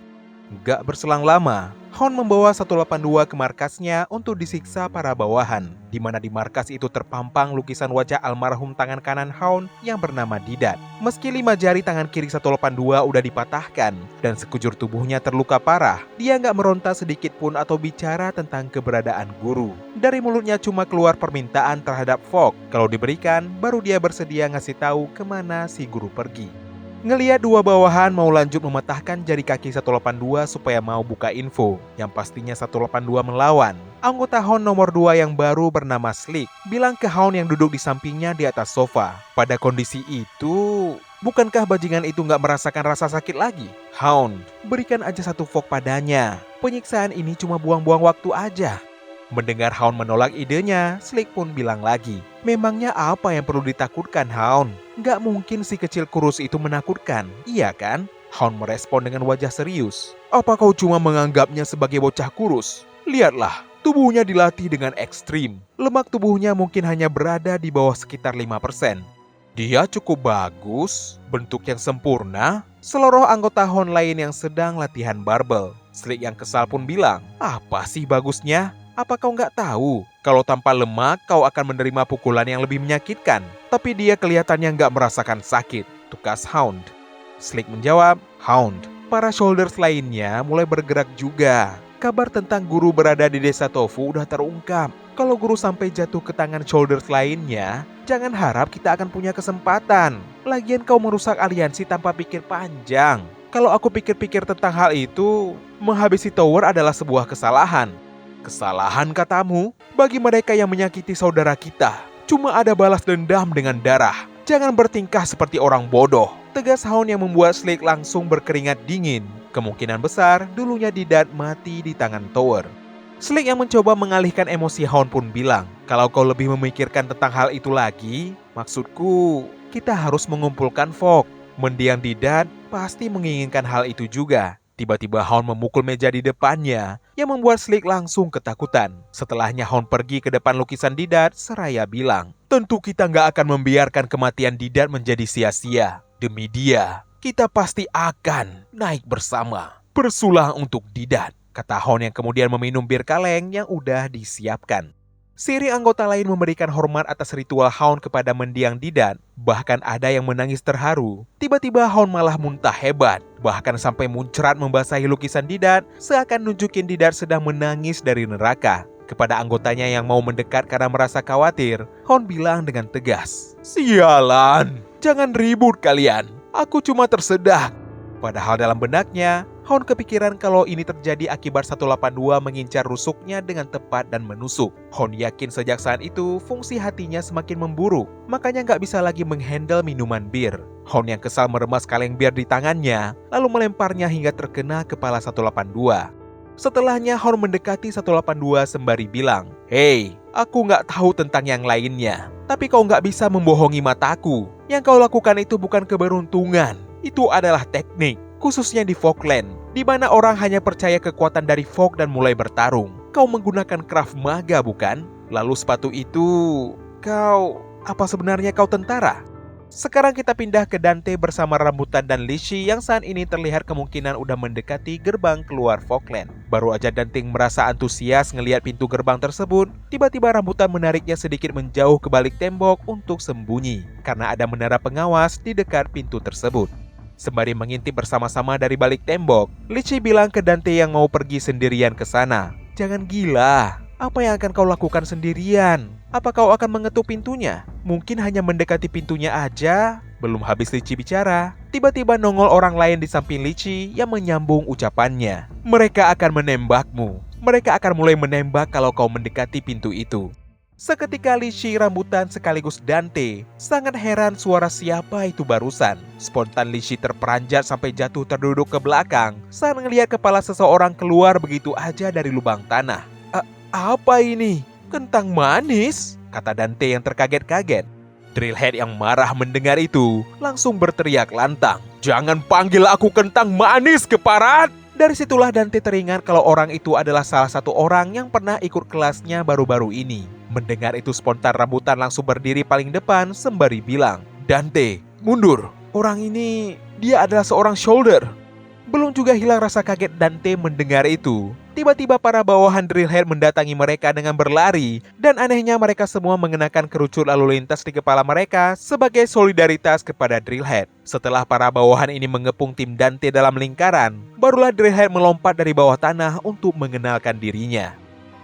Gak berselang lama, Hound membawa 182 ke markasnya untuk disiksa para bawahan, di mana di markas itu terpampang lukisan wajah almarhum tangan kanan Hound yang bernama Didat. Meski 5 jari tangan kiri 182 udah dipatahkan dan sekujur tubuhnya terluka parah, dia gak meronta sedikit pun atau bicara tentang keberadaan guru. Dari mulutnya cuma keluar permintaan terhadap Fogg. Kalau diberikan, baru dia bersedia ngasih tahu kemana si guru pergi. Ngeliat dua bawahan mau lanjut mematahkan jari kaki 182 supaya mau buka info, yang pastinya 182 melawan. Anggota Hound nomor 2 yang baru bernama Slick bilang ke Hound yang duduk di sampingnya di atas sofa, "Pada kondisi itu, bukankah bajingan itu gak merasakan rasa sakit lagi? Hound, berikan aja satu Fogg padanya. Penyiksaan ini cuma buang-buang waktu aja." Mendengar Hound menolak idenya, Slick pun bilang lagi, "Memangnya apa yang perlu ditakutkan, Hound? Gak mungkin si kecil kurus itu menakutkan, iya kan?" Hound merespon dengan wajah serius, "Apa kau cuma menganggapnya sebagai bocah kurus? Lihatlah, tubuhnya dilatih dengan ekstrim. Lemak tubuhnya mungkin hanya berada di bawah sekitar 5%. Dia cukup bagus, bentuk yang sempurna." Seluruh anggota Hound lain yang sedang latihan barbel Slick yang kesal pun bilang, "Apa sih bagusnya? Apa kau nggak tahu? Kalau tanpa lemak, kau akan menerima pukulan yang lebih menyakitkan." Tapi dia kelihatannya nggak merasakan sakit, tukas Hound. Slick menjawab, "Hound." Para Shoulders lainnya mulai bergerak juga. Kabar tentang guru berada di desa Tofu udah terungkap. Kalau guru sampai jatuh ke tangan Shoulders lainnya, jangan harap kita akan punya kesempatan. Lagian kau merusak aliansi tanpa pikir panjang. Kalau aku pikir-pikir tentang hal itu, menghabisi Tower adalah sebuah kesalahan. Kesalahan katamu? Bagi mereka yang menyakiti saudara kita, cuma ada balas dendam dengan darah. Jangan bertingkah seperti orang bodoh. Tegas Hound yang membuat Slick langsung berkeringat dingin. Kemungkinan besar dulunya Didat mati di tangan Tower. Slick yang mencoba mengalihkan emosi Hound pun bilang, "Kalau kau lebih memikirkan tentang hal itu lagi, maksudku kita harus mengumpulkan Fog. Mendiang Didat pasti menginginkan hal itu juga." Tiba-tiba Hound memukul meja di depannya yang membuat Slick langsung ketakutan. Setelahnya Hound pergi ke depan lukisan Didat seraya bilang, "Tentu kita nggak akan membiarkan kematian Didat menjadi sia-sia. Demi dia, kita pasti akan naik bersama. Bersulah untuk Didat," kata Hound yang kemudian meminum bir kaleng yang udah disiapkan. Siri anggota lain memberikan hormat atas ritual Hound kepada mendiang Didat. Bahkan ada yang menangis terharu. Tiba-tiba Hound malah muntah hebat. Bahkan sampai muncrat membasahi lukisan Didat, seakan nunjukin Didat sedang menangis dari neraka. Kepada anggotanya yang mau mendekat karena merasa khawatir, Hound bilang dengan tegas, "Sialan, jangan ribut kalian. Aku cuma tersedak." Padahal dalam benaknya, Hound kepikiran kalau ini terjadi akibat 182 mengincar rusuknya dengan tepat dan menusuk. Hound yakin sejak saat itu fungsi hatinya semakin memburuk, makanya nggak bisa lagi menghandle minuman bir. Hound yang kesal meremas kaleng bir di tangannya, lalu melemparnya hingga terkena kepala 182. Setelahnya Hound mendekati 182 sembari bilang, "Hei, aku nggak tahu tentang yang lainnya, tapi kau nggak bisa membohongi mataku. Yang kau lakukan itu bukan keberuntungan, itu adalah teknik. Khususnya di Fogland, di mana orang hanya percaya kekuatan dari Fog dan mulai bertarung. Kau menggunakan Krav Maga, bukan? Lalu sepatu itu, apa sebenarnya kau tentara?" Sekarang kita pindah ke Dante bersama Rambutan dan Lishi yang saat ini terlihat kemungkinan udah mendekati gerbang keluar Fogland. Baru aja Dante merasa antusias ngelihat pintu gerbang tersebut, tiba-tiba Rambutan menariknya sedikit menjauh ke balik tembok untuk sembunyi, karena ada menara pengawas di dekat pintu tersebut. Sembari mengintip bersama-sama dari balik tembok, Lishi bilang ke Dante yang mau pergi sendirian ke sana, "Jangan gila, apa yang akan kau lakukan sendirian? Apa kau akan mengetuk pintunya? Mungkin hanya mendekati pintunya aja." Belum habis Lishi bicara, tiba-tiba nongol orang lain di samping Lishi yang menyambung ucapannya, "Mereka akan menembakmu. Mereka akan mulai menembak kalau kau mendekati pintu itu." Seketika Lishi, Rambutan sekaligus Dante sangat heran suara siapa itu barusan. Spontan Lishi terperanjat sampai jatuh terduduk ke belakang saat melihat kepala seseorang keluar begitu aja dari lubang tanah. "Apa ini? Kentang manis?" kata Dante yang terkaget-kaget. Drillhead yang marah mendengar itu langsung berteriak lantang, "Jangan panggil aku kentang manis, keparat!" Dari situlah Dante teringat kalau orang itu adalah salah satu orang yang pernah ikut kelasnya baru-baru ini. Mendengar itu spontan Rambutan langsung berdiri paling depan sembari bilang, "Dante, mundur. Orang ini, dia adalah seorang shoulder." Belum juga hilang rasa kaget Dante mendengar itu, tiba-tiba para bawahan Drillhead mendatangi mereka dengan berlari, dan anehnya mereka semua mengenakan kerucut lalu lintas di kepala mereka sebagai solidaritas kepada Drillhead. Setelah para bawahan ini mengepung tim Dante dalam lingkaran, barulah Drillhead melompat dari bawah tanah untuk mengenalkan dirinya.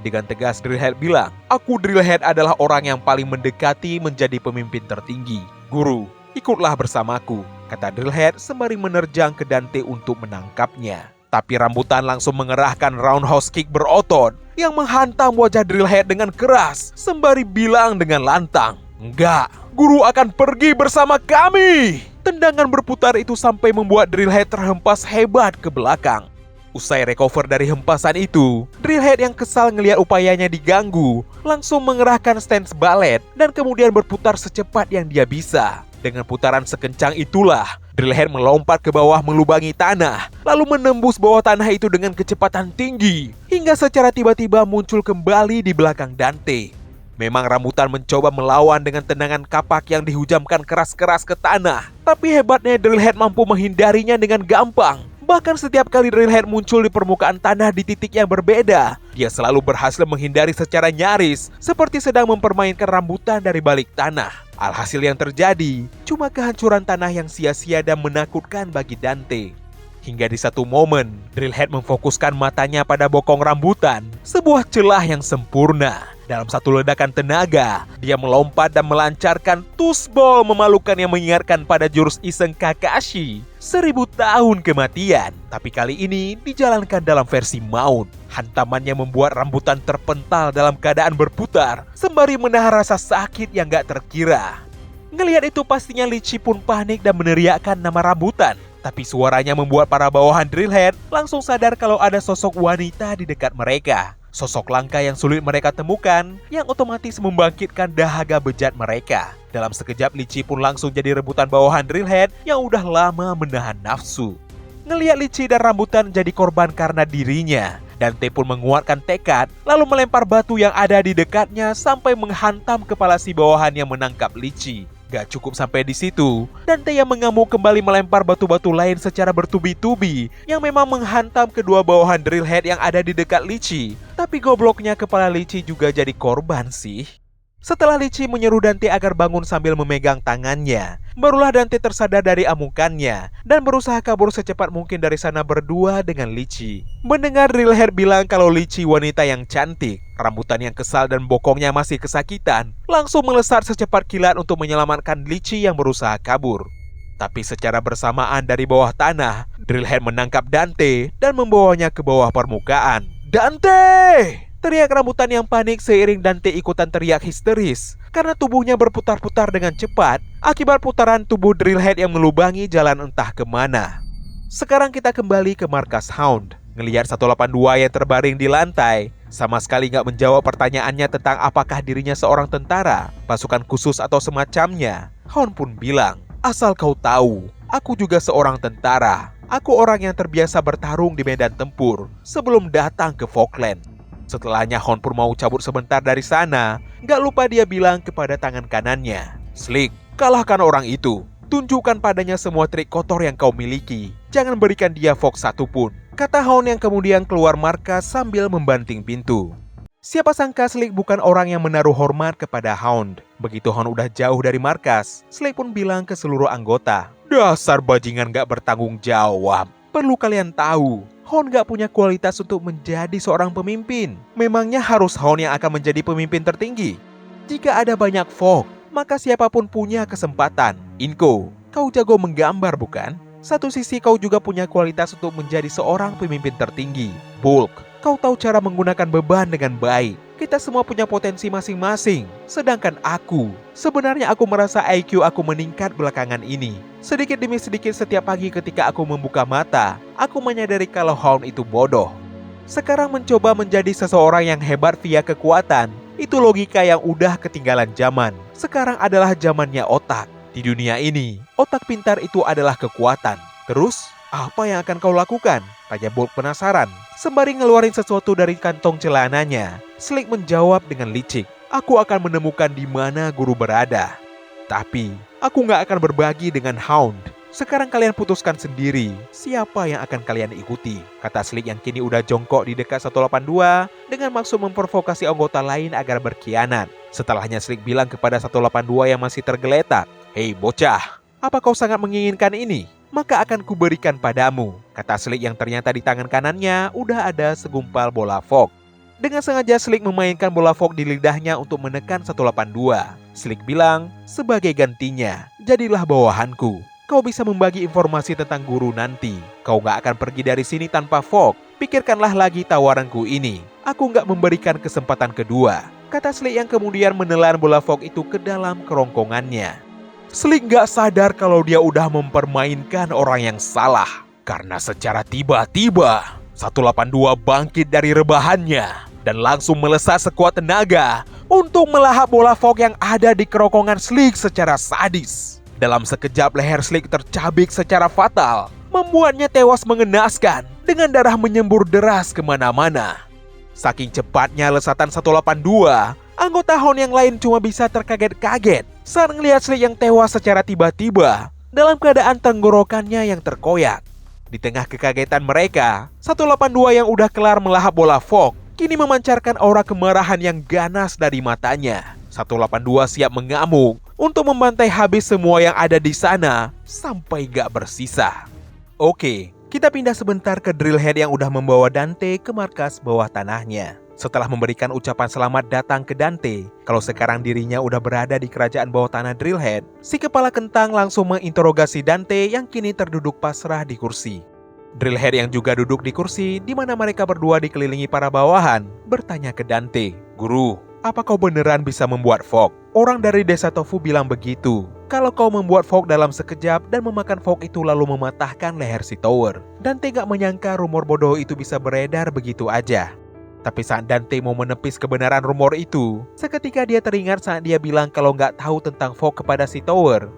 Dengan tegas Drillhead bilang, "Aku Drillhead adalah orang yang paling mendekati menjadi pemimpin tertinggi. Guru, ikutlah bersamaku," kata Drillhead sembari menerjang ke Dante untuk menangkapnya. Tapi Rambutan langsung mengerahkan roundhouse kick berotot yang menghantam wajah Drillhead dengan keras sembari bilang dengan lantang, "Enggak, guru akan pergi bersama kami." Tendangan berputar itu sampai membuat Drillhead terhempas hebat ke belakang. Usai recover dari hempasan itu, Drillhead yang kesal ngelihat upayanya diganggu langsung mengerahkan stance balet dan kemudian berputar secepat yang dia bisa. Dengan putaran sekencang itulah, Drillhead melompat ke bawah melubangi tanah, lalu menembus bawah tanah itu dengan kecepatan tinggi, hingga secara tiba-tiba muncul kembali di belakang Dante. Memang Rambutan mencoba melawan dengan tendangan kapak yang dihujamkan keras-keras ke tanah, tapi hebatnya Drillhead mampu menghindarinya dengan gampang. Bahkan setiap kali Drillhead muncul di permukaan tanah di titik yang berbeda, dia selalu berhasil menghindari secara nyaris, seperti sedang mempermainkan rambutan dari balik tanah. Alhasil yang terjadi, cuma kehancuran tanah yang sia-sia dan menakutkan bagi Dante. Hingga di satu momen, Drillhead memfokuskan matanya pada bokong rambutan, sebuah celah yang sempurna. Dalam satu ledakan tenaga, dia melompat dan melancarkan tusbol memalukan yang mengingatkan pada jurus iseng Kakashi. 1000 tahun kematian, tapi kali ini dijalankan dalam versi Mount. Hantamannya membuat rambutan terpental dalam keadaan berputar, sembari menahan rasa sakit yang gak terkira. Ngelihat itu pastinya Lychee pun panik dan meneriakkan nama rambutan. Tapi suaranya membuat para bawahan Drillhead langsung sadar kalau ada sosok wanita di dekat mereka. Sosok langka yang sulit mereka temukan, yang otomatis membangkitkan dahaga bejat mereka. Dalam sekejap Lychee pun langsung jadi rebutan bawahan Drillhead yang udah lama menahan nafsu. Ngelihat Lychee dan rambutan jadi korban karena dirinya, Dante pun menguatkan tekad, lalu melempar batu yang ada di dekatnya sampai menghantam kepala si bawahan yang menangkap Lychee. Gak cukup sampai di situ, Dante yang mengamuk kembali melempar batu-batu lain secara bertubi-tubi yang memang menghantam kedua bawahan Drillhead yang ada di dekat Lychee. Tapi gobloknya kepala Lychee juga jadi korban sih. Setelah Lychee menyeru Dante agar bangun sambil memegang tangannya, barulah Dante tersadar dari amukannya dan berusaha kabur secepat mungkin dari sana berdua dengan Lychee. Mendengar Drillhead bilang kalau Lychee wanita yang cantik, rambutan yang kesal dan bokongnya masih kesakitan, langsung melesat secepat kilat untuk menyelamatkan Lychee yang berusaha kabur. Tapi secara bersamaan dari bawah tanah, Drillhead menangkap Dante dan membawanya ke bawah permukaan. "Dante!" teriak rambutan yang panik seiring Dante ikutan teriak histeris karena tubuhnya berputar-putar dengan cepat akibat putaran tubuh Drillhead yang melubangi jalan entah kemana. Sekarang kita kembali ke markas Hound. Ngelihat 182 yang terbaring di lantai, sama sekali gak menjawab pertanyaannya tentang apakah dirinya seorang tentara, pasukan khusus atau semacamnya. Hound pun bilang, "Asal kau tahu, aku juga seorang tentara. Aku orang yang terbiasa bertarung di medan tempur sebelum datang ke Falkland." Setelahnya Hound pun mau cabut sebentar dari sana, gak lupa dia bilang kepada tangan kanannya, "Slick, kalahkan orang itu. Tunjukkan padanya semua trik kotor yang kau miliki. Jangan berikan dia Fox satupun," kata Hound yang kemudian keluar markas sambil membanting pintu. Siapa sangka Slick bukan orang yang menaruh hormat kepada Hound. Begitu Hound udah jauh dari markas, Slick pun bilang ke seluruh anggota, "Dasar bajingan gak bertanggung jawab. Perlu kalian tahu, Hound gak punya kualitas untuk menjadi seorang pemimpin. Memangnya harus Hound yang akan menjadi pemimpin tertinggi? Jika ada banyak Fox, maka siapapun punya kesempatan. Inko, kau jago menggambar bukan? Satu sisi kau juga punya kualitas untuk menjadi seorang pemimpin tertinggi. Bulk, kau tahu cara menggunakan beban dengan baik. Kita semua punya potensi masing-masing. Sedangkan sebenarnya aku merasa IQ aku meningkat belakangan ini. Sedikit demi sedikit setiap pagi ketika aku membuka mata, aku menyadari kalau Hound itu bodoh. Sekarang mencoba menjadi seseorang yang hebat via kekuatan, itu logika yang udah ketinggalan zaman. Sekarang adalah zamannya otak. Di dunia ini, otak pintar itu adalah kekuatan. Terus, apa yang akan kau lakukan? Tanya Bulk penasaran. Sembari ngeluarin sesuatu dari kantong celananya, Slick menjawab dengan licik, "Aku akan menemukan di mana guru berada. Tapi, aku gak akan berbagi dengan Hound. Sekarang kalian putuskan sendiri siapa yang akan kalian ikuti," kata Slick yang kini udah jongkok di dekat 182 dengan maksud memprovokasi anggota lain agar berkhianat. Setelahnya Slick bilang kepada 182 yang masih tergeletak, "Hei bocah, apa kau sangat menginginkan ini? Maka akan kuberikan padamu," kata Slick yang ternyata di tangan kanannya udah ada segumpal bola Fox. Dengan sengaja Slick memainkan bola Fox di lidahnya untuk menekan 182. Slick bilang, "Sebagai gantinya, jadilah bawahanku. Kau bisa membagi informasi tentang guru nanti. Kau gak akan pergi dari sini tanpa Fox. Pikirkanlah lagi tawaranku ini. Aku gak memberikan kesempatan kedua," kata Slick yang kemudian menelan bola Fox itu ke dalam kerongkongannya. Slick gak sadar kalau dia udah mempermainkan orang yang salah. Karena secara tiba-tiba 182 bangkit dari rebahannya dan langsung melesat sekuat tenaga untuk melahap bola Fox yang ada di kerongkongan Slick secara sadis. Dalam sekejap leher Slick tercabik secara fatal, membuatnya tewas mengenaskan dengan darah menyembur deras kemana-mana. Saking cepatnya lesatan 182, anggota Hound yang lain cuma bisa terkaget-kaget saat ngelihat Slick yang tewas secara tiba-tiba dalam keadaan tenggorokannya yang terkoyak. Di tengah kekagetan mereka, 182 yang udah kelar melahap bola Fog kini memancarkan aura kemarahan yang ganas dari matanya. 182 siap mengamuk untuk membantai habis semua yang ada di sana sampai gak bersisa. Oke, kita pindah sebentar ke Drillhead yang udah membawa Dante ke markas bawah tanahnya. Setelah memberikan ucapan selamat datang ke Dante, kalau sekarang dirinya udah berada di kerajaan bawah tanah Drillhead, si kepala kentang langsung menginterogasi Dante yang kini terduduk pasrah di kursi. Drillhead yang juga duduk di kursi di mana mereka berdua dikelilingi para bawahan, bertanya ke Dante, "Guru, apa kau beneran bisa membuat fog? Orang dari desa Tofu bilang begitu. Kalau kau membuat fog dalam sekejap dan memakan fog itu lalu mematahkan leher si Tower." Dante gak menyangka rumor bodoh itu bisa beredar begitu aja. Tapi saat Dante mau menepis kebenaran rumor itu, seketika dia teringat saat dia bilang kalau nggak tahu tentang Fog kepada si Tower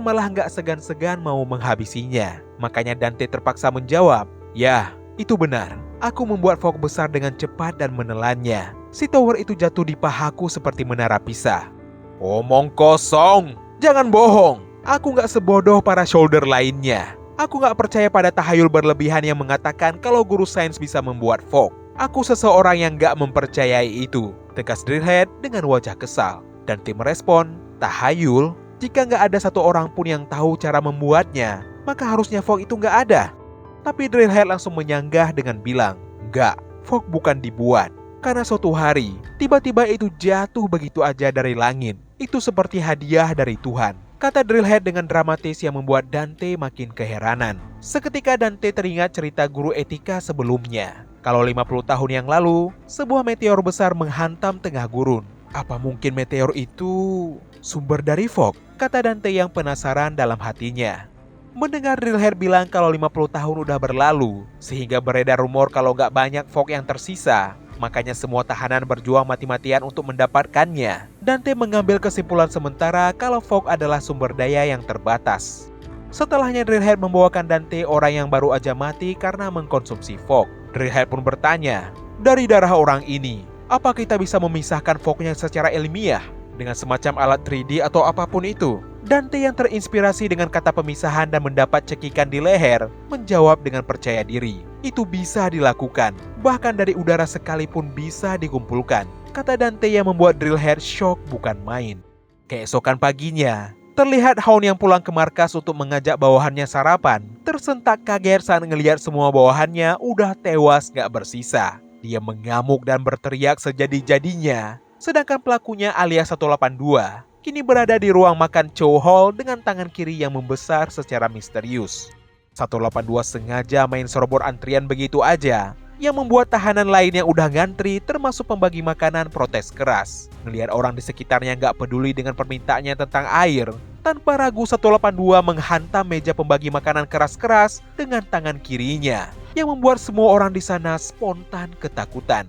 malah nggak segan-segan mau menghabisinya. Makanya Dante terpaksa menjawab, "Ya, itu benar. Aku membuat Fog besar dengan cepat dan menelannya. Si Tower itu jatuh di pahaku seperti menara Pisa." "Omong kosong! Jangan bohong! Aku nggak sebodoh para shoulder lainnya. Aku nggak percaya pada tahayul berlebihan yang mengatakan kalau guru sains bisa membuat Fog. Aku seseorang yang gak mempercayai itu," tegas Drillhead dengan wajah kesal. Dan tim merespon, "Tahayul? Jika gak ada satu orang pun yang tahu cara membuatnya, maka harusnya Fog itu gak ada." Tapi Drillhead langsung menyanggah dengan bilang, "Enggak, Fog bukan dibuat. Karena suatu hari, tiba-tiba itu jatuh begitu aja dari langit. Itu seperti hadiah dari Tuhan," kata Drillhead dengan dramatis yang membuat Dante makin keheranan. Seketika Dante teringat cerita guru etika sebelumnya. Kalau 50 tahun yang lalu, sebuah meteor besar menghantam tengah gurun. Apa mungkin meteor itu sumber dari Fog? Kata Dante yang penasaran dalam hatinya. Mendengar Drillhead bilang kalau 50 tahun udah berlalu, sehingga beredar rumor kalau gak banyak Fog yang tersisa, makanya semua tahanan berjuang mati-matian untuk mendapatkannya. Dante mengambil kesimpulan sementara kalau Fog adalah sumber daya yang terbatas. Setelahnya Drillhead membawakan Dante orang yang baru aja mati karena mengkonsumsi Fog. Drillhead pun bertanya, "Dari darah orang ini, apa kita bisa memisahkan Fognya secara ilmiah dengan semacam alat 3D atau apapun itu?" Dante yang terinspirasi dengan kata pemisahan dan mendapat cekikan di leher, menjawab dengan percaya diri, "Itu bisa dilakukan, bahkan dari udara sekalipun bisa dikumpulkan," kata Dante yang membuat Drillhead shock bukan main. Keesokan paginya, terlihat Hound yang pulang ke markas untuk mengajak bawahannya sarapan, tersentak kaget saat ngelihat semua bawahannya udah tewas gak bersisa. Dia mengamuk dan berteriak sejadi-jadinya, sedangkan pelakunya alias 182 kini berada di ruang makan Chow Hall dengan tangan kiri yang membesar secara misterius. 182 sengaja main serobot antrian begitu aja, yang membuat tahanan lain yang udah ngantri termasuk pembagi makanan protes keras. Ngelihat orang di sekitarnya gak peduli dengan permintaannya tentang air, tanpa ragu 182 menghantam meja pembagi makanan keras-keras dengan tangan kirinya, yang membuat semua orang di sana spontan ketakutan.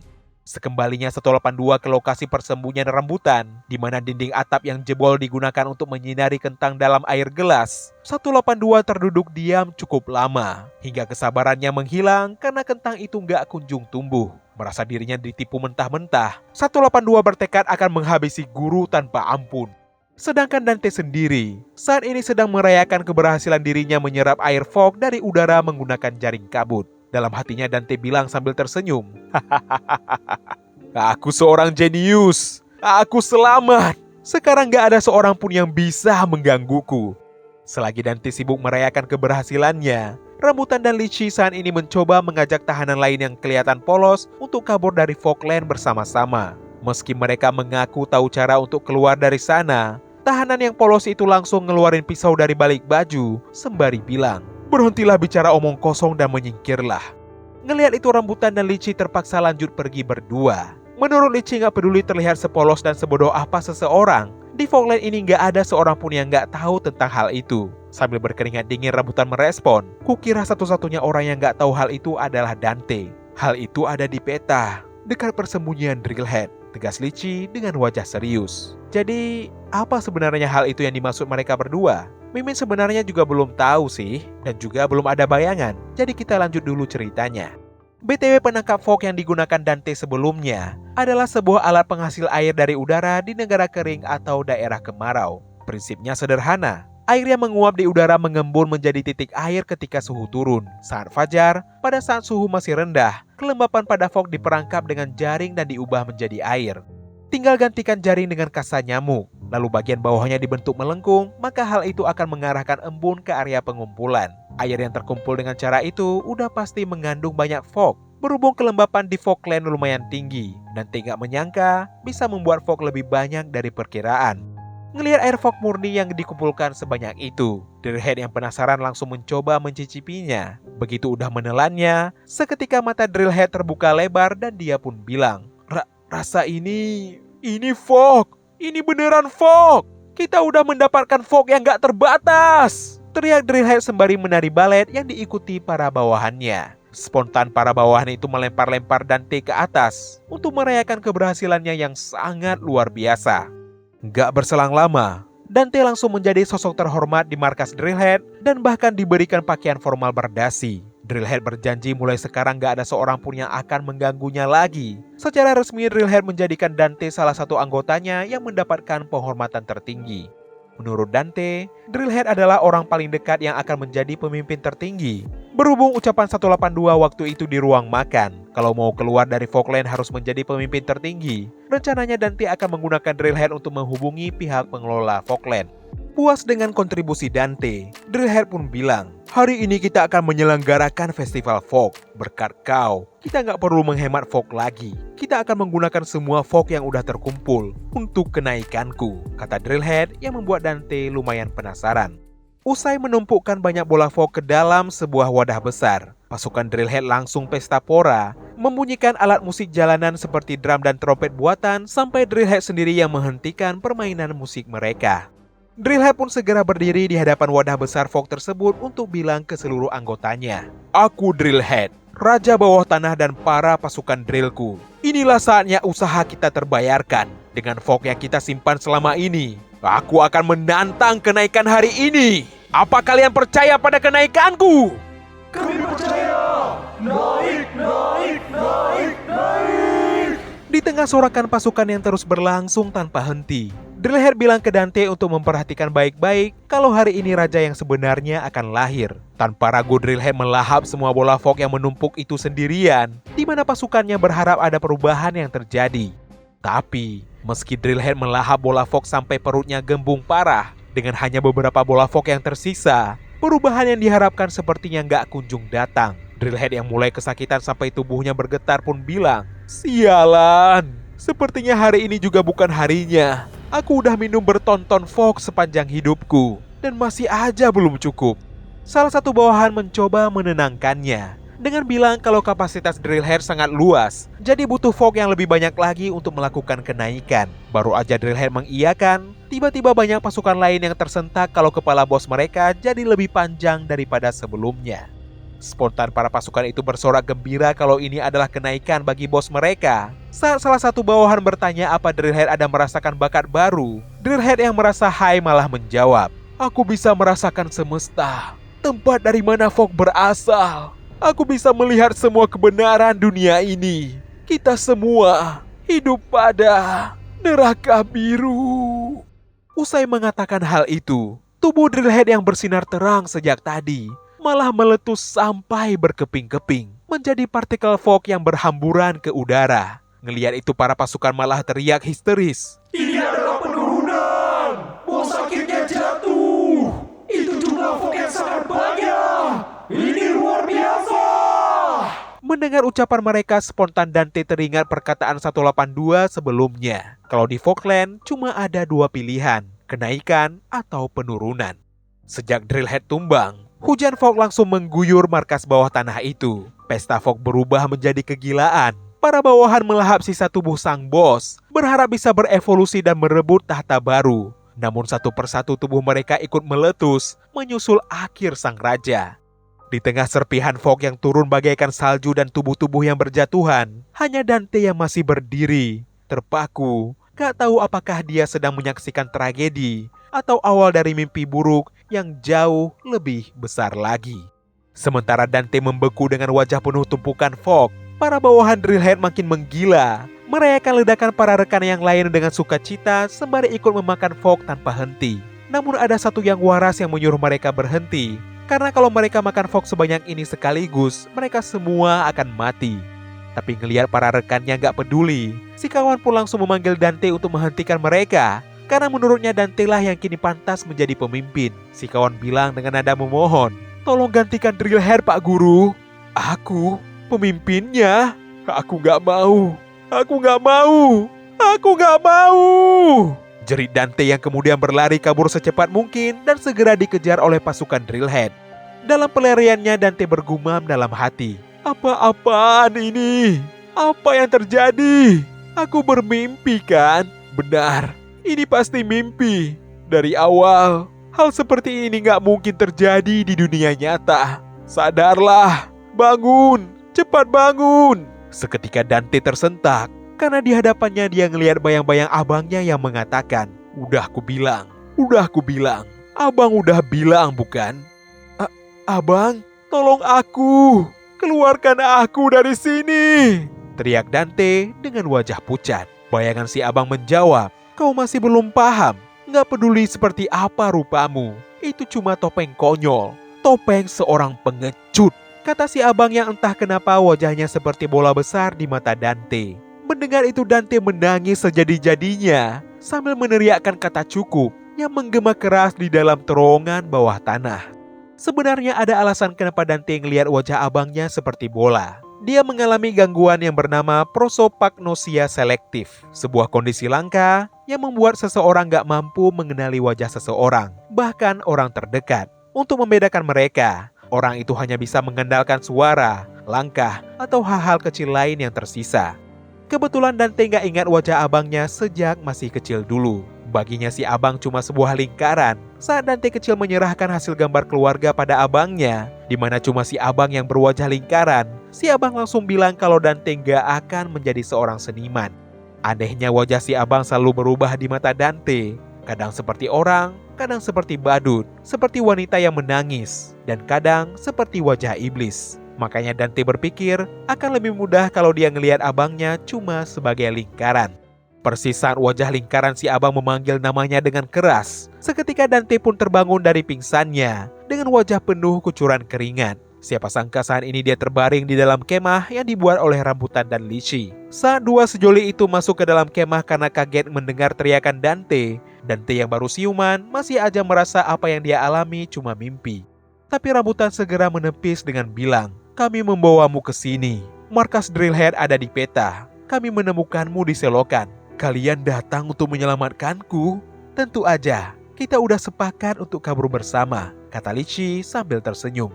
Sekembalinya 182 ke lokasi persembunyian rambutan, di mana dinding atap yang jebol digunakan untuk menyinari kentang dalam air gelas, 182 terduduk diam cukup lama, hingga kesabarannya menghilang karena kentang itu nggak kunjung tumbuh. Merasa dirinya ditipu mentah-mentah, 182 bertekad akan menghabisi guru tanpa ampun. Sedangkan Dante sendiri, saat ini sedang merayakan keberhasilan dirinya menyerap air fog dari udara menggunakan jaring kabut. Dalam hatinya Dante bilang sambil tersenyum, "Aku seorang jenius. Aku selamat. Sekarang gak ada seorang pun yang bisa menggangguku." Selagi Dante sibuk merayakan keberhasilannya, Rambutan dan Lychee saat ini mencoba mengajak tahanan lain yang kelihatan polos untuk kabur dari Fogland bersama-sama. Meski mereka mengaku tahu cara untuk keluar dari sana, tahanan yang polos itu langsung ngeluarin pisau dari balik baju sembari bilang, "Berhentilah bicara omong kosong dan menyingkirlah." Ngelihat itu Rambutan dan Lychee terpaksa lanjut pergi berdua. Menurut Lychee gak peduli terlihat sepolos dan sebodoh apa seseorang, di Fogland ini gak ada seorang pun yang gak tahu tentang hal itu. Sambil berkeringat dingin Rambutan merespon, "Kukira satu-satunya orang yang gak tahu hal itu adalah Dante. Hal itu ada di peta, dekat persembunyian Drillhead," tegas Lychee dengan wajah serius. Jadi, apa sebenarnya hal itu yang dimaksud mereka berdua? Mimin sebenarnya juga belum tahu sih, dan juga belum ada bayangan. Jadi kita lanjut dulu ceritanya. BTW penangkap fog yang digunakan Dante sebelumnya adalah sebuah alat penghasil air dari udara di negara kering atau daerah kemarau. Prinsipnya sederhana. Air yang menguap di udara mengembun menjadi titik air ketika suhu turun. Saat fajar, pada saat suhu masih rendah, kelembapan pada fog diperangkap dengan jaring dan diubah menjadi air. Tinggal gantikan jaring dengan kasa nyamuk, lalu bagian bawahnya dibentuk melengkung, maka hal itu akan mengarahkan embun ke area pengumpulan. Air yang terkumpul dengan cara itu udah pasti mengandung banyak fog. Berhubung kelembapan di Falkland lumayan tinggi, dan tidak menyangka bisa membuat fog lebih banyak dari perkiraan. Ngelihat air fog murni yang dikumpulkan sebanyak itu, Drillhead yang penasaran langsung mencoba mencicipinya. Begitu udah menelannya, seketika mata Drillhead terbuka lebar dan dia pun bilang, Rasa ini fog, ini beneran fog. Kita udah mendapatkan fog yang gak terbatas. Teriak Drillhead sembari menari balet yang diikuti para bawahannya. Spontan para bawahan itu melempar-lempar Dante ke atas untuk merayakan keberhasilannya yang sangat luar biasa. Gak berselang lama, Dante langsung menjadi sosok terhormat di markas Drillhead dan bahkan diberikan pakaian formal berdasi. Drillhead berjanji mulai sekarang gak ada seorang pun yang akan mengganggunya lagi. Secara resmi Drillhead menjadikan Dante salah satu anggotanya yang mendapatkan penghormatan tertinggi. Menurut Dante, Drillhead adalah orang paling dekat yang akan menjadi pemimpin tertinggi. Berhubung ucapan 182 waktu itu di ruang makan, kalau mau keluar dari Falkland harus menjadi pemimpin tertinggi. Rencananya Dante akan menggunakan Drillhead untuk menghubungi pihak pengelola Falkland. Puas dengan kontribusi Dante, Drillhead pun bilang, hari ini kita akan menyelenggarakan festival fog. Berkat kau, kita nggak perlu menghemat fog lagi. Kita akan menggunakan semua fog yang udah terkumpul untuk kenaikanku, kata Drillhead yang membuat Dante lumayan penasaran. Usai menumpukkan banyak bola fog ke dalam sebuah wadah besar, pasukan Drillhead langsung pesta pora, membunyikan alat musik jalanan seperti drum dan trompet buatan sampai Drillhead sendiri yang menghentikan permainan musik mereka. Drillhead pun segera berdiri di hadapan wadah besar fog tersebut untuk bilang ke seluruh anggotanya, Aku Drillhead, raja bawah tanah dan para pasukan drillku. Inilah saatnya usaha kita terbayarkan. Dengan fog yang kita simpan selama ini, aku akan menantang kenaikan hari ini. Apa kalian percaya pada kenaikanku? Kami percaya! Naik, naik, naik, naik! Di tengah sorakan pasukan yang terus berlangsung tanpa henti, Drillhead bilang ke Dante untuk memperhatikan baik-baik kalau hari ini raja yang sebenarnya akan lahir. Tanpa ragu Drillhead melahap semua bola fog yang menumpuk itu sendirian, di mana pasukannya berharap ada perubahan yang terjadi. Tapi, meski Drillhead melahap bola fog sampai perutnya gembung parah, dengan hanya beberapa bola fog yang tersisa, perubahan yang diharapkan sepertinya nggak kunjung datang. Drillhead yang mulai kesakitan sampai tubuhnya bergetar pun bilang, Sialan, sepertinya hari ini juga bukan harinya. Aku udah minum bertonton fog sepanjang hidupku, dan masih aja belum cukup. Salah satu bawahan mencoba menenangkannya, dengan bilang kalau kapasitas Drillhead sangat luas, jadi butuh fog yang lebih banyak lagi untuk melakukan kenaikan. Baru aja Drillhead mengiyakan, tiba-tiba banyak pasukan lain yang tersentak kalau kepala bos mereka jadi lebih panjang daripada sebelumnya. Spontan para pasukan itu bersorak gembira kalau ini adalah kenaikan bagi bos mereka. Saat salah satu bawahan bertanya apa Drillhead ada merasakan bakat baru, Drillhead yang merasa high malah menjawab, Aku bisa merasakan semesta, tempat dari mana fog berasal. Aku bisa melihat semua kebenaran dunia ini. Kita semua hidup pada neraka biru. Usai mengatakan hal itu, tubuh Drillhead yang bersinar terang sejak tadi malah meletus sampai berkeping-keping menjadi partikel fog yang berhamburan ke udara. Ngelihat itu para pasukan malah teriak histeris. Ini adalah penurunan! Bos akhirnya jatuh! Itu jumlah fog yang sangat banyak! Ini luar biasa! Mendengar ucapan mereka, spontan Dante teringat perkataan 182 sebelumnya. Kalau di Falkland cuma ada dua pilihan, kenaikan atau penurunan. Sejak Drillhead tumbang, hujan fog langsung mengguyur markas bawah tanah itu. Pesta fog berubah menjadi kegilaan. Para bawahan melahap sisa tubuh sang bos, berharap bisa berevolusi dan merebut tahta baru. Namun satu persatu tubuh mereka ikut meletus, menyusul akhir sang raja. Di tengah serpihan fog yang turun bagaikan salju dan tubuh-tubuh yang berjatuhan, hanya Dante yang masih berdiri, terpaku, gak tahu apakah dia sedang menyaksikan tragedi atau awal dari mimpi buruk yang jauh lebih besar lagi. Sementara Dante membeku dengan wajah penuh tumpukan fog, para bawahan Drillhead makin menggila, merayakan ledakan para rekan yang lain dengan sukacita sembari ikut memakan fog tanpa henti. Namun ada satu yang waras yang menyuruh mereka berhenti. Karena kalau mereka makan Fok sebanyak ini sekaligus, mereka semua akan mati. Tapi ngelihat para rekannya gak peduli, si kawan pun langsung memanggil Dante untuk menghentikan mereka. Karena menurutnya Dante lah yang kini pantas menjadi pemimpin. Si kawan bilang dengan nada memohon, "Tolong gantikan Drillhead, Pak Guru." "Aku? Pemimpinnya? Aku gak mau. Aku gak mau. Aku gak mau!" Jerit Dante yang kemudian berlari kabur secepat mungkin dan segera dikejar oleh pasukan Drillhead. Dalam pelariannya Dante bergumam dalam hati, "Apa-apaan ini? Apa yang terjadi? Aku bermimpi kan? Benar, ini pasti mimpi. Dari awal, hal seperti ini gak mungkin terjadi di dunia nyata. Sadarlah, bangun, cepat bangun." Seketika Dante tersentak. Karena di hadapannya dia ngelihat bayang-bayang abangnya yang mengatakan, udah aku bilang, abang udah bilang bukan?" "Abang, tolong aku, keluarkan aku dari sini!" teriak Dante dengan wajah pucat. Bayangan si abang menjawab, "Kau masih belum paham, gak peduli seperti apa rupamu, itu cuma topeng konyol, topeng seorang pengecut," kata si abang yang entah kenapa wajahnya seperti bola besar di mata Dante. Mendengar itu Dante menangis sejadi-jadinya sambil meneriakkan kata cukup yang menggema keras di dalam terowongan bawah tanah. Sebenarnya ada alasan kenapa Dante ngelihat wajah abangnya seperti bola. Dia mengalami gangguan yang bernama prosopagnosia selektif, sebuah kondisi langka yang membuat seseorang gak mampu mengenali wajah seseorang, bahkan orang terdekat. Untuk membedakan mereka, orang itu hanya bisa mengandalkan suara, langkah, atau hal-hal kecil lain yang tersisa. Kebetulan Dante gak ingat wajah abangnya sejak masih kecil dulu. Baginya si abang cuma sebuah lingkaran. Saat Dante kecil menyerahkan hasil gambar keluarga pada abangnya, di mana cuma si abang yang berwajah lingkaran, si abang langsung bilang kalau Dante gak akan menjadi seorang seniman. Anehnya wajah si abang selalu berubah di mata Dante. Kadang seperti orang, kadang seperti badut, seperti wanita yang menangis, dan kadang seperti wajah iblis. Makanya Dante berpikir akan lebih mudah kalau dia ngelihat abangnya cuma sebagai lingkaran. Persis saat wajah lingkaran si abang memanggil namanya dengan keras, seketika Dante pun terbangun dari pingsannya dengan wajah penuh kucuran keringat. Siapa sangka saat ini dia terbaring di dalam kemah yang dibuat oleh rambutan dan Lychee. Saat dua sejoli itu masuk ke dalam kemah karena kaget mendengar teriakan Dante, Dante yang baru siuman masih aja merasa apa yang dia alami cuma mimpi. Tapi rambutan segera menepis dengan bilang, "Kami membawamu ke sini. Markas Drillhead ada di peta. Kami menemukanmu di selokan. Kalian datang untuk menyelamatkanku? Tentu aja, kita udah sepakat untuk kabur bersama," kata Lychee sambil tersenyum.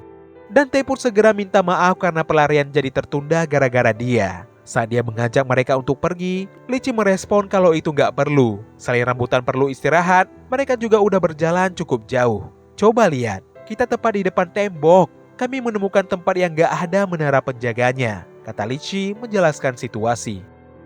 Dante pun segera minta maaf karena pelarian jadi tertunda gara-gara dia. Saat dia mengajak mereka untuk pergi, Lychee merespon kalau itu gak perlu. Selain rambutan perlu istirahat, mereka juga udah berjalan cukup jauh. "Coba lihat, kita tepat di depan tembok. Kami menemukan tempat yang gak ada menara penjaganya," kata Lychee menjelaskan situasi.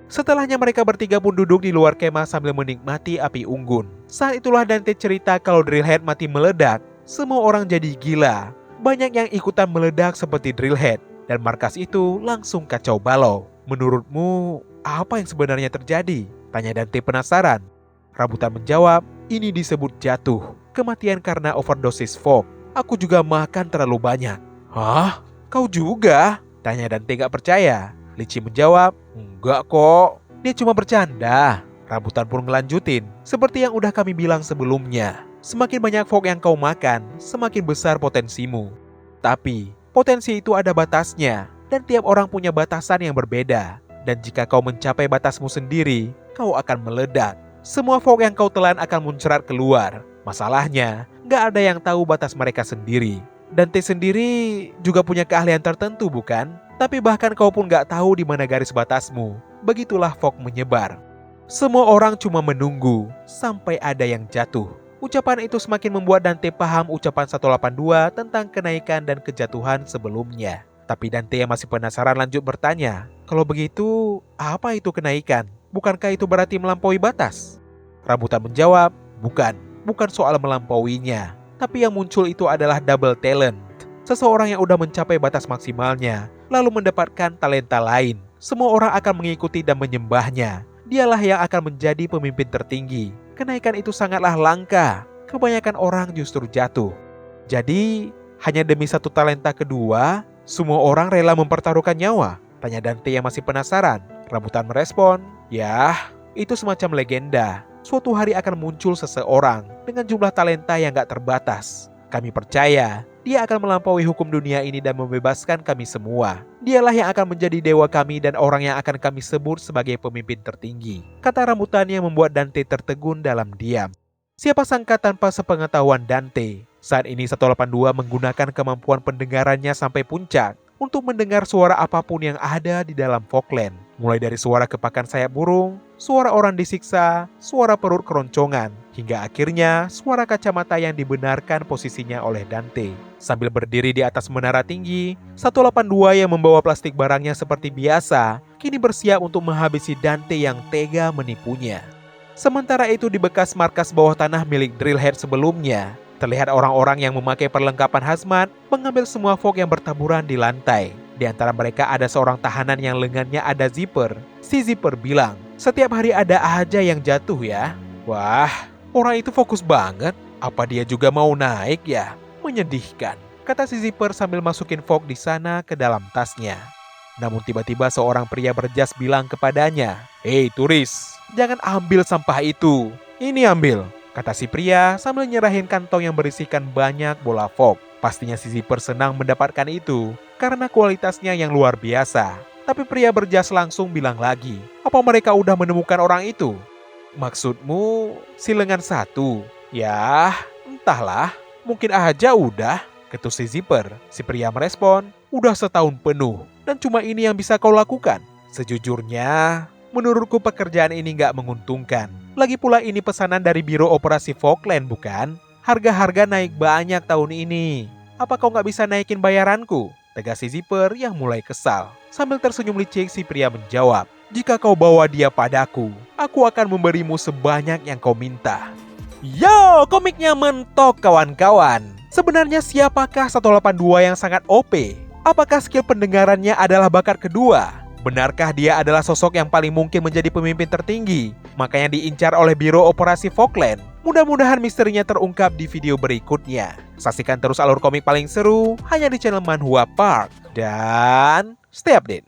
Setelahnya mereka bertiga pun duduk di luar kemah sambil menikmati api unggun. Saat itulah Dante cerita kalau Drillhead mati meledak. Semua orang jadi gila. Banyak yang ikutan meledak seperti Drillhead. Dan markas itu langsung kacau balau. "Menurutmu, apa yang sebenarnya terjadi?" tanya Dante penasaran. Rambutan menjawab, "Ini disebut jatuh. Kematian karena overdosis Fok. Aku juga makan terlalu banyak." "Hah? Kau juga?" tanya Dante gak percaya. Lychee menjawab, "Enggak kok, dia cuma bercanda." Rambutan pun ngelanjutin, "Seperti yang udah kami bilang sebelumnya, semakin banyak Fok yang kau makan, semakin besar potensimu. Tapi, potensi itu ada batasnya, dan tiap orang punya batasan yang berbeda. Dan jika kau mencapai batasmu sendiri, kau akan meledak. Semua Fok yang kau telan akan muncrat keluar. Masalahnya, gak ada yang tahu batas mereka sendiri. Dante sendiri juga punya keahlian tertentu bukan? Tapi bahkan kau pun gak tahu di mana garis batasmu. Begitulah Fok menyebar." Semua orang cuma menunggu sampai ada yang jatuh. Ucapan itu semakin membuat Dante paham ucapan 182 tentang kenaikan dan kejatuhan sebelumnya. Tapi Dante yang masih penasaran lanjut bertanya, "Kalau begitu, apa itu kenaikan? Bukankah itu berarti melampaui batas?" Rambutan menjawab, bukan soal melampauinya. Tapi yang muncul itu adalah double talent. Seseorang yang udah mencapai batas maksimalnya, lalu mendapatkan talenta lain. Semua orang akan mengikuti dan menyembahnya. Dialah yang akan menjadi pemimpin tertinggi. Kenaikan itu sangatlah langka. kebanyakan orang justru jatuh. Jadi, hanya demi satu talenta kedua, semua orang rela mempertaruhkan nyawa? Tanya Dante yang masih penasaran. Rambutan merespon, "Yah, itu semacam legenda. Suatu hari akan muncul seseorang dengan jumlah talenta yang gak terbatas. Kami percaya dia akan melampaui hukum dunia ini dan membebaskan kami semua. Dialah yang akan menjadi dewa kami dan orang yang akan kami sebut sebagai pemimpin tertinggi," kata rambutan yang membuat Dante tertegun dalam diam. Siapa sangka tanpa sepengetahuan Dante, saat ini 182 menggunakan kemampuan pendengarannya sampai puncak untuk mendengar suara apapun yang ada di dalam Fogland. Mulai dari suara kepakan sayap burung, suara orang disiksa, suara perut keroncongan, hingga akhirnya suara kacamata yang dibenarkan posisinya oleh Dante. Sambil berdiri di atas menara tinggi, 182 yang membawa plastik barangnya seperti biasa, kini bersiap untuk menghabisi Dante yang tega menipunya. Sementara itu di bekas markas bawah tanah milik Drillhead sebelumnya, terlihat orang-orang yang memakai perlengkapan hazmat mengambil semua fog yang bertaburan di lantai. Di antara mereka ada seorang tahanan yang lengannya ada zipper. Si zipper bilang, "Setiap hari ada aja yang jatuh ya." Wah, orang itu fokus banget. Apa dia juga mau naik ya? Menyedihkan, kata si zipper sambil masukin fog di sana ke dalam tasnya. Namun tiba-tiba seorang pria berjas bilang kepadanya, "Hei turis, jangan ambil sampah itu. Ini ambil," kata si pria sambil nyerahin kantong yang berisikan banyak bola fog. Pastinya si zipper senang mendapatkan itu karena kualitasnya yang luar biasa. Tapi pria berjas langsung bilang lagi, "Apa mereka udah menemukan orang itu?" "Maksudmu si lengan satu?" "Yah, entahlah, mungkin aja udah," ketus si zipper. Si pria merespon, "Udah setahun penuh dan cuma ini yang bisa kau lakukan." "Sejujurnya, menurutku pekerjaan ini gak menguntungkan. Lagi pula ini pesanan dari Biro Operasi Fogland bukan? Harga-harga naik banyak tahun ini. Apa kau gak bisa naikin bayaranku?" tegas si zipper yang mulai kesal. Sambil tersenyum licik si pria menjawab, "Jika kau bawa dia padaku, aku akan memberimu sebanyak yang kau minta." Yo, komiknya mentok kawan-kawan. Sebenarnya siapakah 182 yang sangat OP? Apakah skill pendengarannya adalah bakat kedua? Benarkah dia adalah sosok yang paling mungkin menjadi pemimpin tertinggi, makanya diincar oleh Biro Operasi Fogland? Mudah-mudahan misterinya terungkap di video berikutnya. Saksikan terus alur komik paling seru hanya di channel Manhwa Park. Dan stay update.